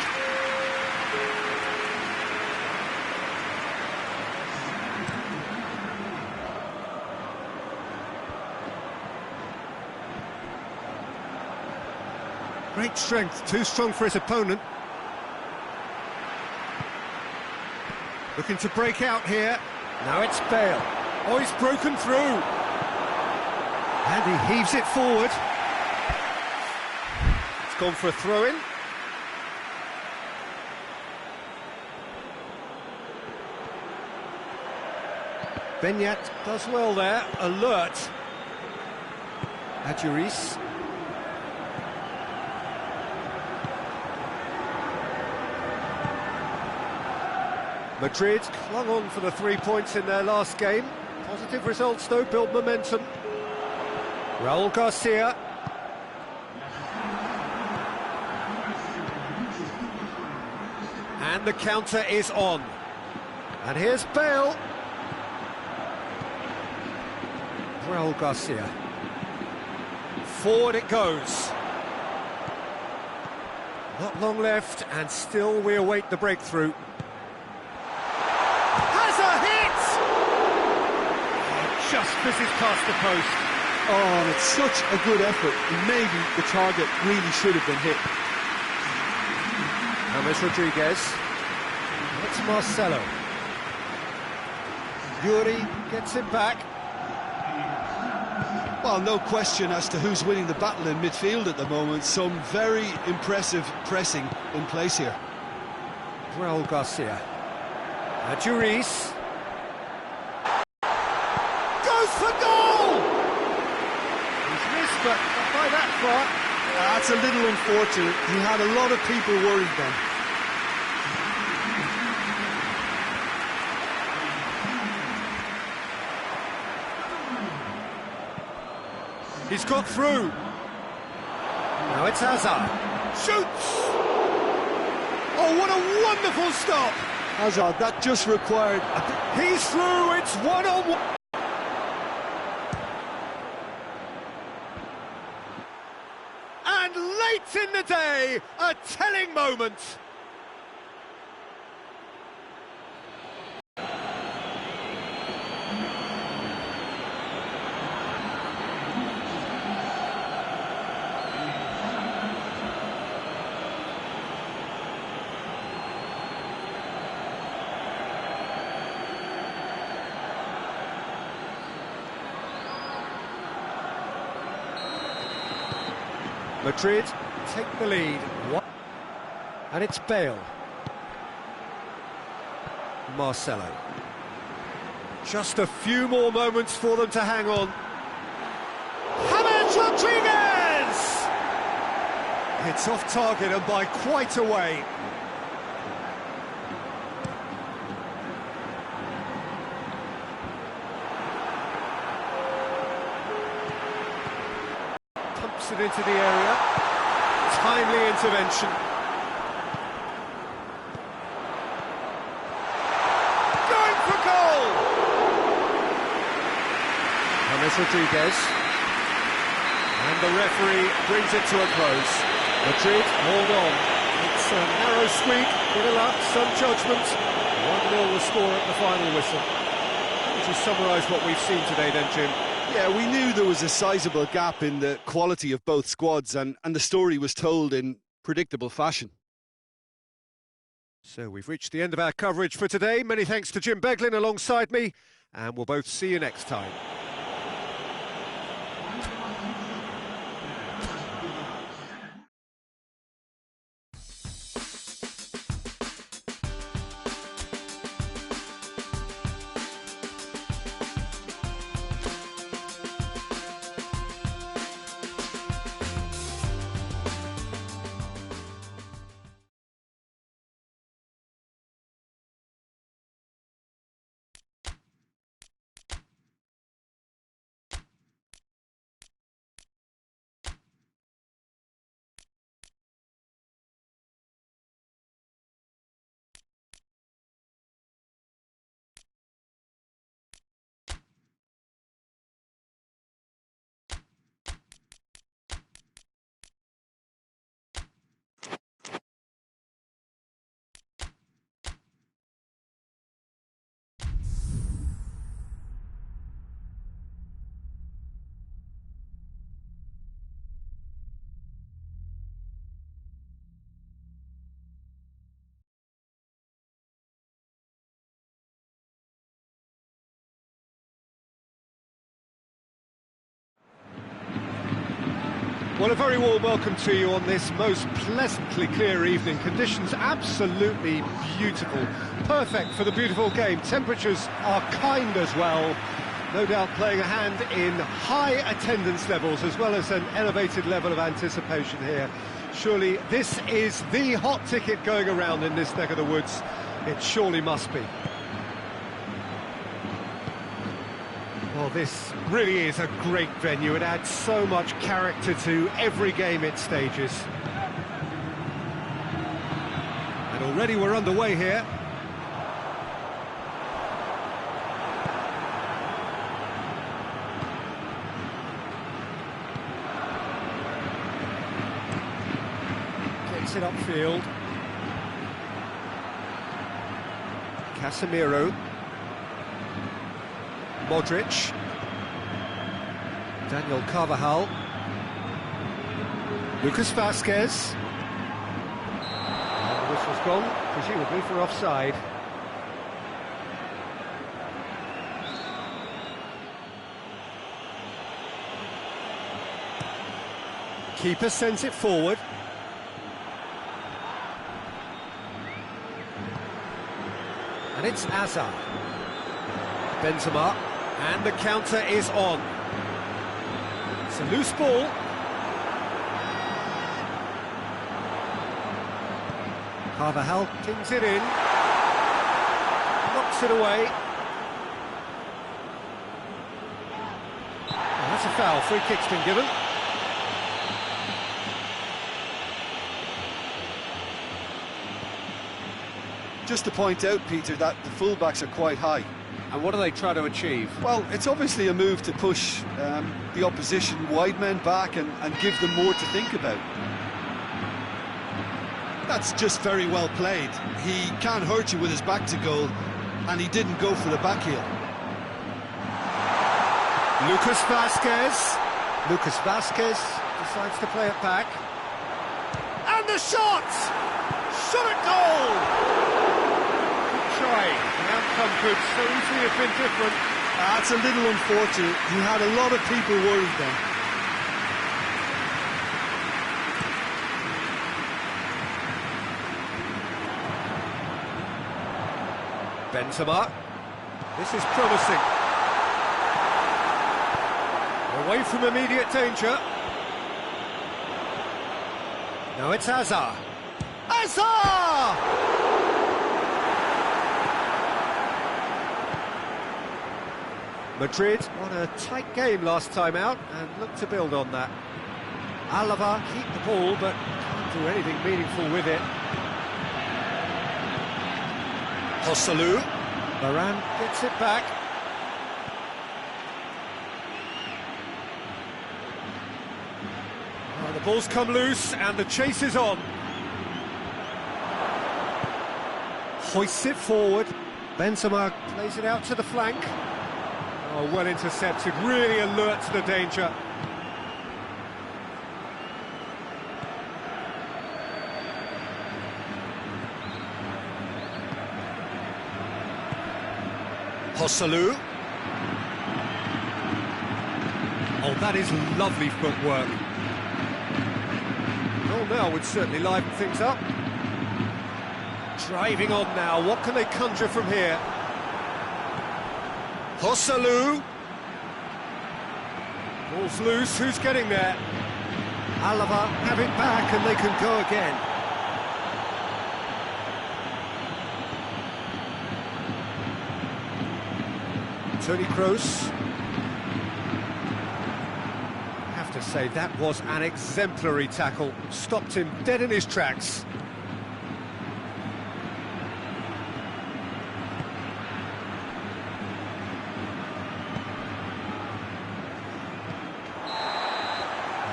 Great strength, too strong for his opponent. Looking to break out here. Now it's Bale. Oh, he's broken through. And he heaves it forward. It's gone for a throw-in. Benyat does well there, alert. Adjuris. Madrid clung on for the 3 points in their last game. Positive results though, build momentum. Raul Garcia. And the counter is on. And here's Bale. Raul Garcia. Forward it goes. Not long left, and still we await the breakthrough. Has a hit! Just misses past the post. Oh, and it's such a good effort. Maybe the target really should have been hit. James Rodriguez. It's Marcelo. Yuri gets it back. Well, no question as to who's winning the battle in midfield at the moment. Some very impressive pressing in place here. Raul Garcia. Adjuris. Goes for goal! He's missed, but not by that far. That's a little unfortunate. He had a lot of people worried then. He's got through. Now it's Hazard. Shoots! Oh, what a wonderful stop! Hazard, that just required... He's through, it's one-on-one. And late in the day, a telling moment. Madrid take the lead. And it's Bale. Marcelo. Just a few more moments for them to hang on. James Rodriguez! It's off target and by quite a way. Pumps it into the area. Timely intervention. Going for goal! James Rodriguez. And the referee brings it to a close. Madrid hold on. It's a narrow squeak, bit of luck, some judgment. 1-0 the score at the final whistle. How would you summarise what we've seen today then, Jim? Yeah, we knew there was a sizable gap in the quality of both squads, and the story was told in predictable fashion. So we've reached the end of our coverage for today. Many thanks to Jim Beglin alongside me, and we'll both see you next time. Well, a very warm welcome to you on this most pleasantly clear evening. Conditions absolutely beautiful. Perfect for the beautiful game. Temperatures are kind as well. No doubt playing a hand in high attendance levels as well as an elevated level of anticipation here. Surely this is the hot ticket going around in this neck of the woods. It surely must be. Well, this really is a great venue. It adds so much character to every game it stages. And already we're underway here. Gets it upfield. Casemiro. Modric, Daniel Carvajal, Lucas Vazquez, and the whistle's gone, presumably for offside. Keeper sends it forward. And it's Hazard. Benzema. And the counter is on. It's a loose ball. Carvajal pings it in. Knocks it away. Oh, that's a foul. Free kick's been given. Just to point out, Peter, that the fullbacks are quite high. And what do they try to achieve? Well, it's obviously a move to push the opposition wide men back and give them more to think about. That's just very well played. He can't hurt you with his back to goal, and he didn't go for the back heel. Lucas Vazquez. Lucas Vazquez decides to play it back. And the shot! Shot at goal! The outcome could so easily have been different. That's a little unfortunate. He had a lot of people worried then. Benzema. This is promising. Away from immediate danger. Now it's Hazard. Hazard! Madrid won a tight game last time out and look to build on that. Alava keep the ball but can't do anything meaningful with it. Joselu. Varane gets it back. Oh, the ball's come loose and the chase is on. Hoists it forward. Benzema plays it out to the flank. Oh, well intercepted, really alert to the danger. Hosselu. Oh, that is lovely footwork. Oh, now would certainly liven things up. Driving on now, what can they conjure from here? Hosselu. Ball's loose, who's getting there? Alava have it back and they can go again. Toni Kroos. I have to say, that was an exemplary tackle. Stopped him dead in his tracks.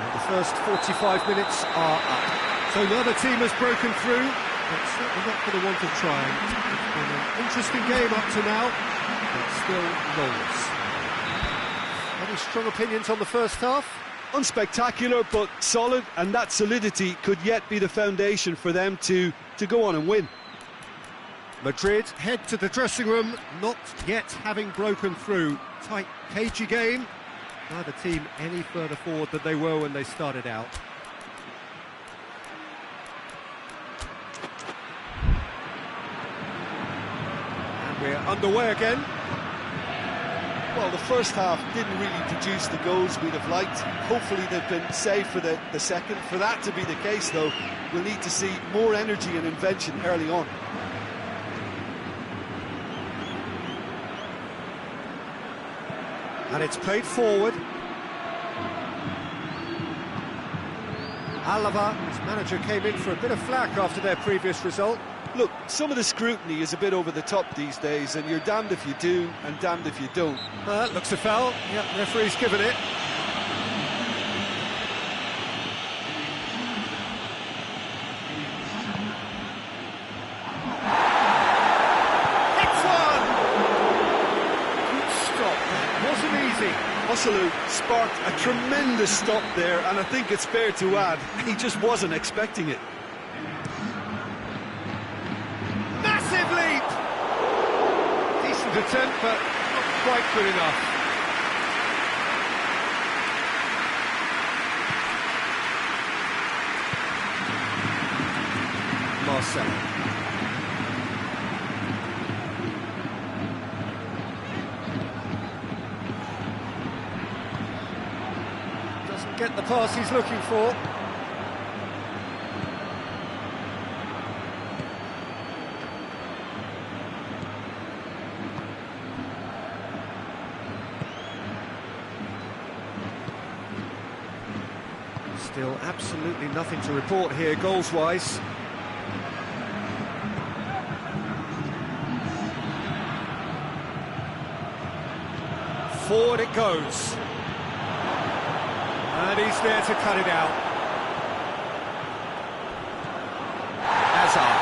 And the first 45 minutes are up. So now the team has broken through, but certainly not for the want of trying. It's been an interesting game up to now. But still goals. Any strong opinions on the first half? Unspectacular, but solid, and that solidity could yet be the foundation for them to go on and win. Madrid head to the dressing room, not yet having broken through. Tight, cagey game. Neither team any further forward than they were when they started out. And we're underway again. Well, the first half didn't really produce the goals we'd have liked. Hopefully they've been saved for the second. For that to be the case, though, we'll need to see more energy and invention early on. And it's played forward. Alava, his manager, came in for a bit of flack after their previous result. Look, some of the scrutiny is a bit over the top these days, and you're damned if you do and damned if you don't. Looks a foul. Yep, referee's given it. It's one! Good stop. Wasn't easy. Hosselu sparked a tremendous stop there, and I think it's fair to add, he just wasn't expecting it. Massive leap! Decent attempt, but not quite good enough. Marcelo. Doesn't get the pass he's looking for. Still absolutely nothing to report here, goals-wise. Forward it goes. And he's there to cut it out. Hazard.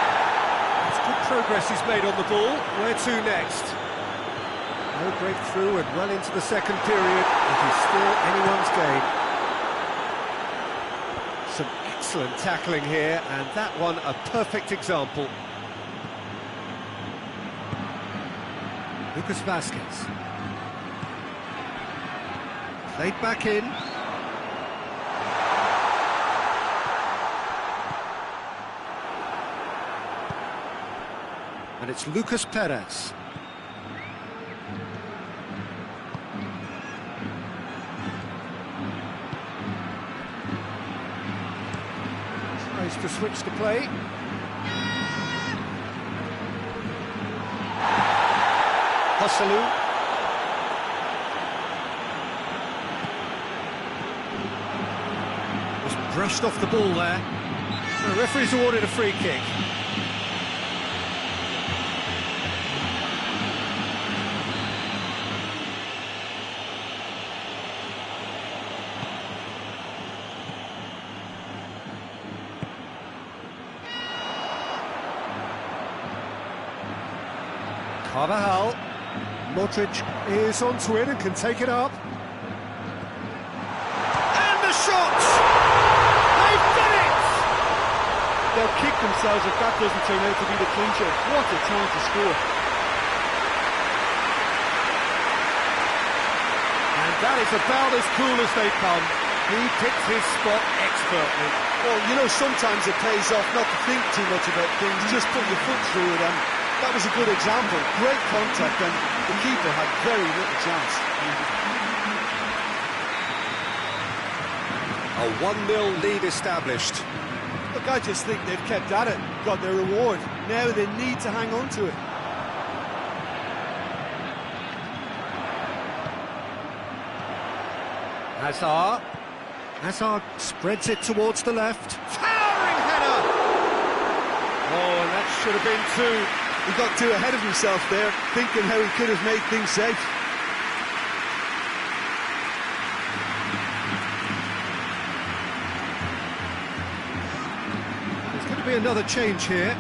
It's good progress he's made on the ball. Where to next? No breakthrough and well into the second period. It is still anyone's game. Some excellent tackling here, and that one a perfect example. Lucas Vazquez. Played back in. And it's Lucas Perez. Tries to switch the play. Hosselu. Was brushed off the ball there. The referee's awarded a free kick. Carvajal. Modric is onto it and can take it up. And the shot! They've done it! They'll kick themselves if that doesn't turn out to be the clincher. What a time to score. And that is about as cool as they come. He picked his spot expertly. Well, you know, sometimes it pays off not to think too much about things, just put your foot through it, and that was a good example. Great contact, and the keeper had very little chance. A 1-0 lead established. Look, I just think they've kept at it, got their reward. Now they need to hang on to it. Hazard spreads it towards the left. Towering header! Oh, and that should have been two. He got too ahead of himself there, thinking how he could have made things safe. There's going to be another change here.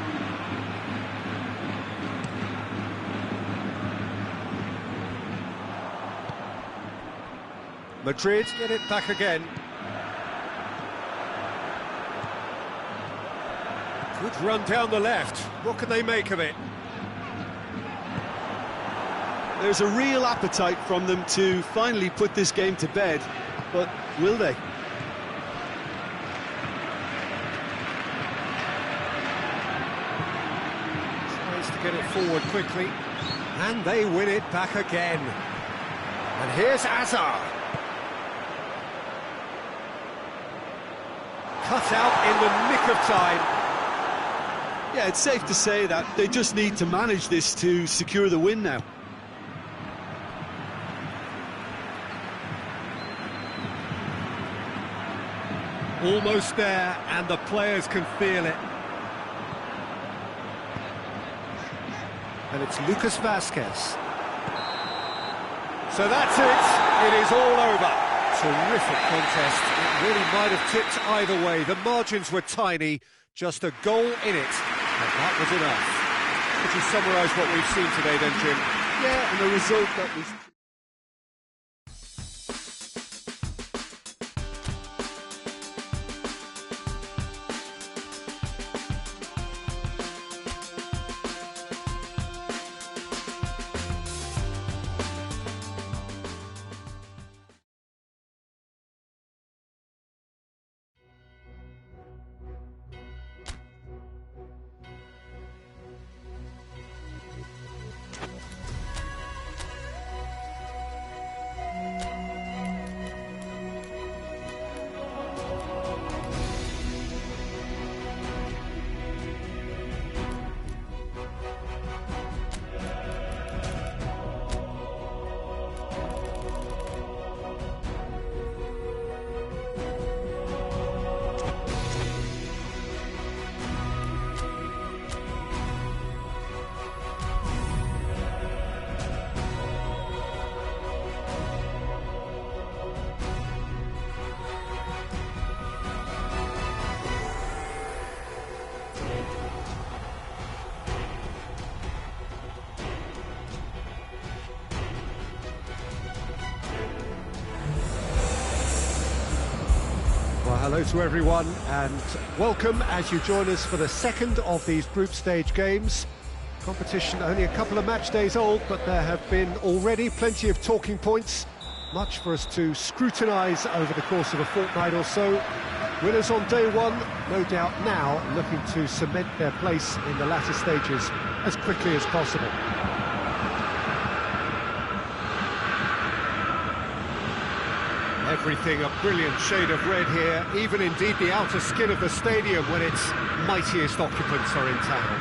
Madrid get it back again. Good run down the left. What can they make of it? There's a real appetite from them to finally put this game to bed, but will they? Tries to get it forward quickly, and they win it back again. And here's Hazard. Cut out in the nick of time. Yeah, it's safe to say that they just need to manage this to secure the win now. Almost there, and the players can feel it. And it's Lucas Vazquez. So that's it. It is all over. Terrific contest. It really might have tipped either way. The margins were tiny, just a goal in it, and that was enough. Could you summarise what we've seen today then, Jim? Yeah, and a result that was... Hello to everyone and welcome as you join us for the second of these group stage games. Competition only a couple of match days old, but there have been already plenty of talking points, much for us to scrutinise over the course of a fortnight or so. Winners on day one, no doubt now looking to cement their place in the latter stages as quickly as possible. Everything a brilliant shade of red here, even indeed the outer skin of the stadium when its mightiest occupants are in town.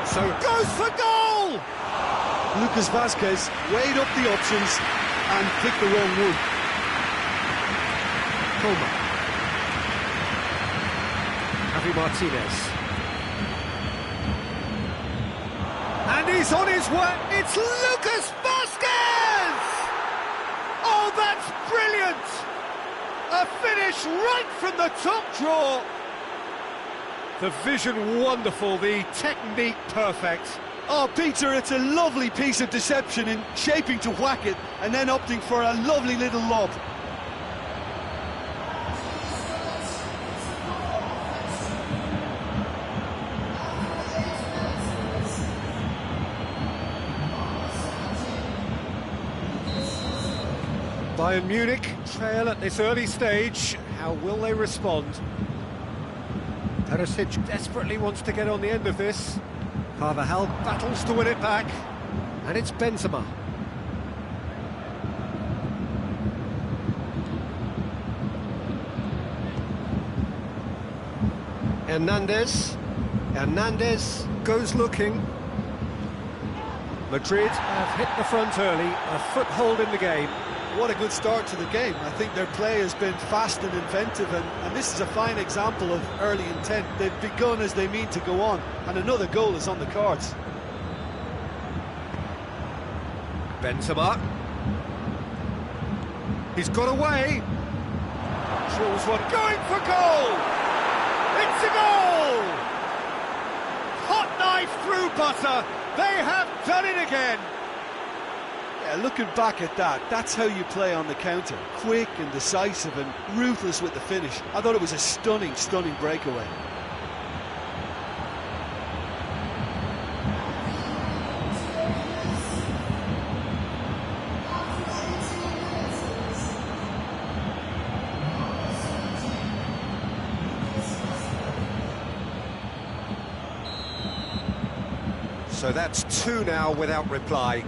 So goes for goal! Lucas Vazquez weighed up the options and picked the wrong one. Coleman. Javi Martinez. And he's on his way, it's Lucas Vazquez! Oh, that's brilliant! A finish right from the top draw. The vision wonderful, the technique perfect. Oh, Peter, it's a lovely piece of deception in shaping to whack it and then opting for a lovely little lob. Bayern Munich trail at this early stage. How will they respond? Perisic desperately wants to get on the end of this. Carvajal battles to win it back. And it's Benzema. Hernandez goes looking. Madrid have hit the front early, a foothold in the game. What a good start to the game. I think their play has been fast and inventive, and this is a fine example of early intent. They've begun as they mean to go on, and another goal is on the cards. Benzema. He's got away. Drills one, going for goal! It's a goal! Hot knife through butter. They have done it again. Yeah, looking back at that, that's how you play on the counter. Quick and decisive and ruthless with the finish. I thought it was a stunning, stunning breakaway. So that's two now without reply.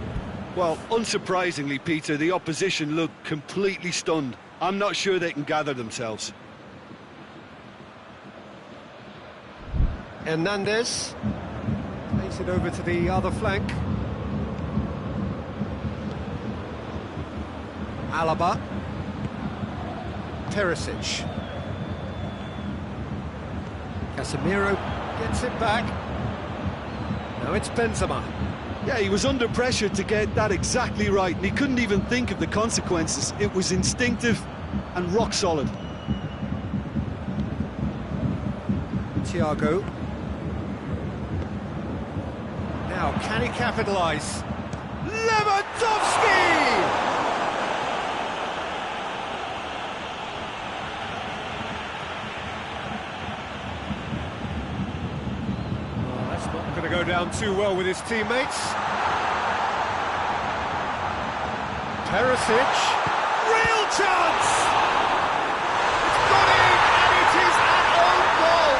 Well, unsurprisingly, Peter, the opposition look completely stunned. I'm not sure they can gather themselves. Hernandez plays it over to the other flank. Alaba. Perisic. Casemiro gets it back. Now it's Benzema. Yeah, he was under pressure to get that exactly right, and he couldn't even think of the consequences. It was instinctive and rock solid. Thiago. Now, can he capitalise? Lewandowski! Oh, that's not going to go down too well with his teammates. Perisic. Real chance! It's got in, and it is an own goal!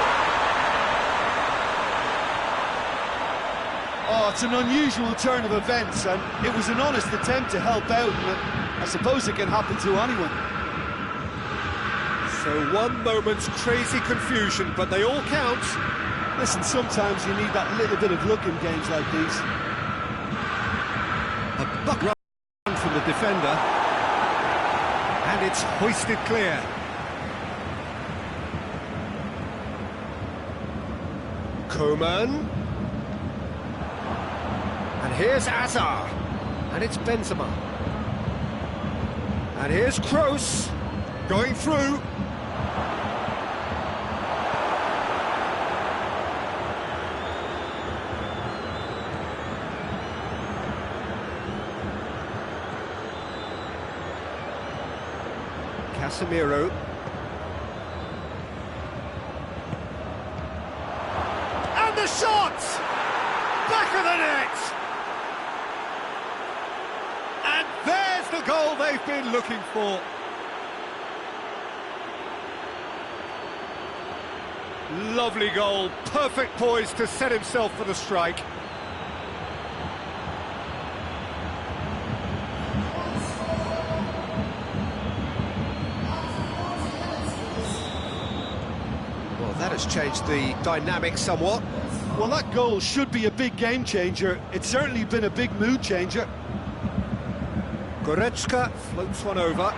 Oh, it's an unusual turn of events, and it was an honest attempt to help out, and I suppose it can happen to anyone. So one moment's crazy confusion, but they all count. Listen, sometimes you need that little bit of luck in games like these. A buck run from the defender, and it's hoisted clear. Coman. And here's Azar. And it's Benzema. And here's Kroos going through. Casemiro. And the shot! Back of the net! And there's the goal they've been looking for. Lovely goal, perfect poise to set himself for the strike. Well, that has changed the dynamic somewhat. Well, that goal should be a big game changer. It's certainly been a big mood changer. Goretzka floats one over.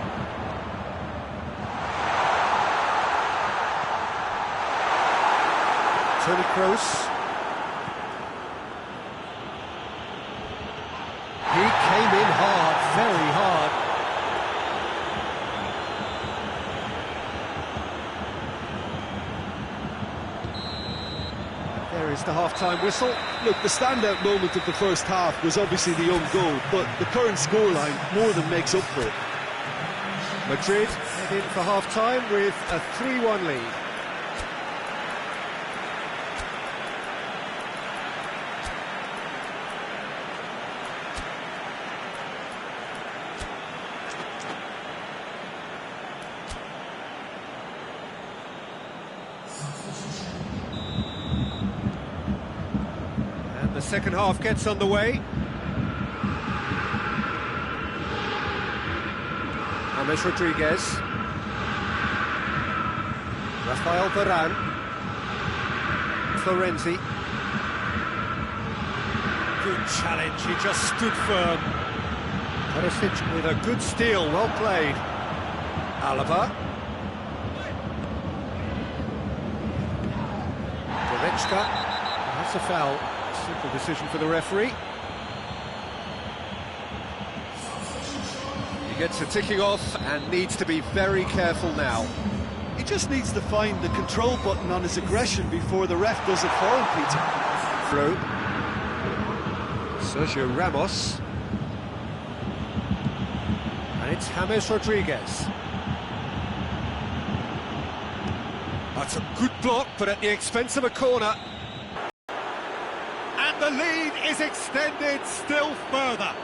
Toni Kroos. He came in hard, very hard. There There is the half-time whistle. Look, the standout moment of the first half was obviously the own goal, but the current scoreline more than makes up for it. Madrid head in for half-time with a 3-1 lead. And the second half gets underway. James Rodriguez. Rafael Varane. Florenzi. Good challenge, he just stood firm. Perisic with a good steal, well played. Alaba. Goretzka. That's a foul. Simple decision for the referee. Gets a ticking off and needs to be very careful now. He just needs to find the control button on his aggression before the ref does it for him, Peter. Through. Sergio Ramos. And it's James Rodriguez. That's a good block, but at the expense of a corner. And the lead is extended still further.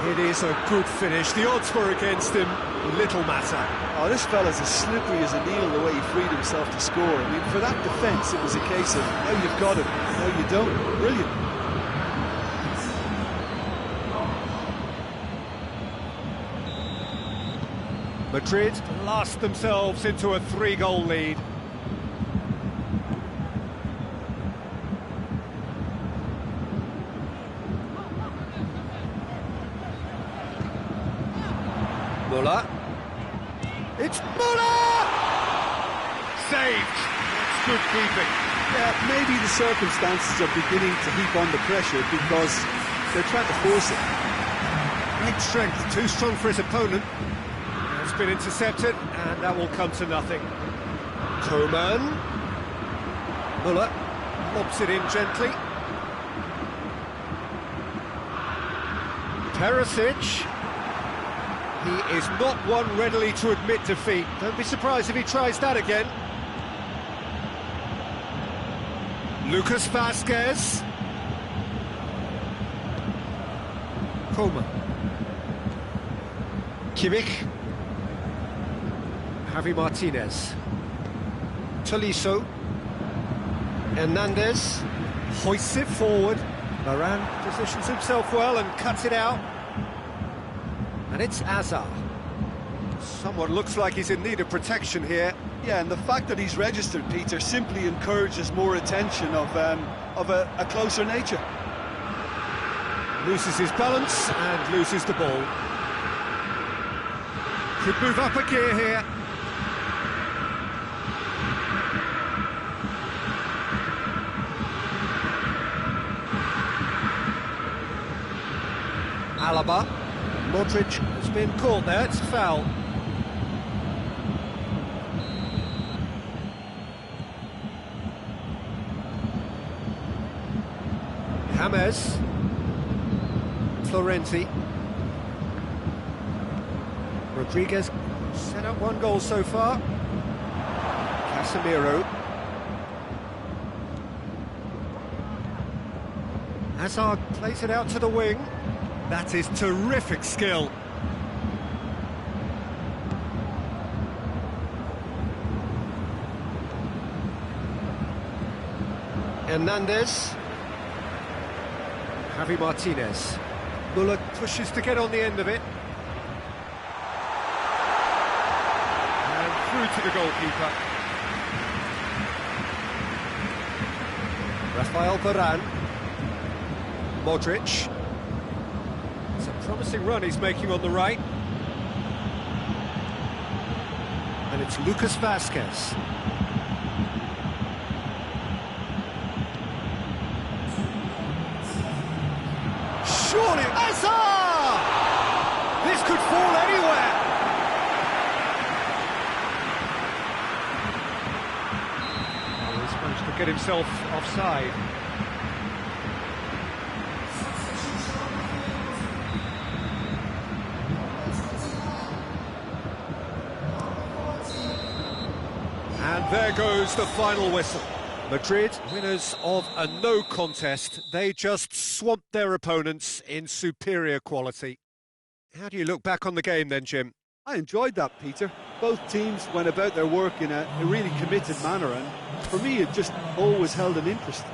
It is a good finish. The odds were against him. Little matter. Oh, this fella's as slippery as a needle the way he freed himself to score. I mean, for that defence, it was a case of, now you've got it, now you don't. Brilliant. Madrid blast themselves into a 3-goal lead. Muller. It's Muller! Saved! It's good keeping. Yeah, maybe the circumstances are beginning to heap on the pressure because they're trying to force it. Great strength, too strong for his opponent. It's been intercepted, and that will come to nothing. Coman. Muller lobs it in gently. Perisic. He is not one readily to admit defeat. Don't be surprised if he tries that again. Lucas Vazquez. Coman. Kimmich. Javi Martinez. Tolisso. Hernandez. Hoists it forward. Varane positions himself well and cuts it out. And it's Hazard. Someone looks like he's in need of protection here. Yeah, and the fact that he's registered, Peter, simply encourages more attention of a closer nature. Loses his balance and loses the ball. Could move up a gear here. Alaba. Modric has been caught there, it's a foul. James. Florenzi. Rodriguez set up one goal so far. Casemiro. Hazard plays it out to the wing. That is terrific skill. Hernandez. Javi Martinez. Muller pushes to get on the end of it. And through to the goalkeeper. Rafael Varane. Modric. It's a promising run he's making on the right. And it's Lucas Vazquez. Surely, Hazard! This could fall anywhere. get himself offside. And there goes the final whistle. Madrid, winners of a no contest. They just swamped their opponents in superior quality. How do you look back on the game then, Jim? I enjoyed that, Peter. Both teams went about their work in a really committed manner, and for me it just always held an interest.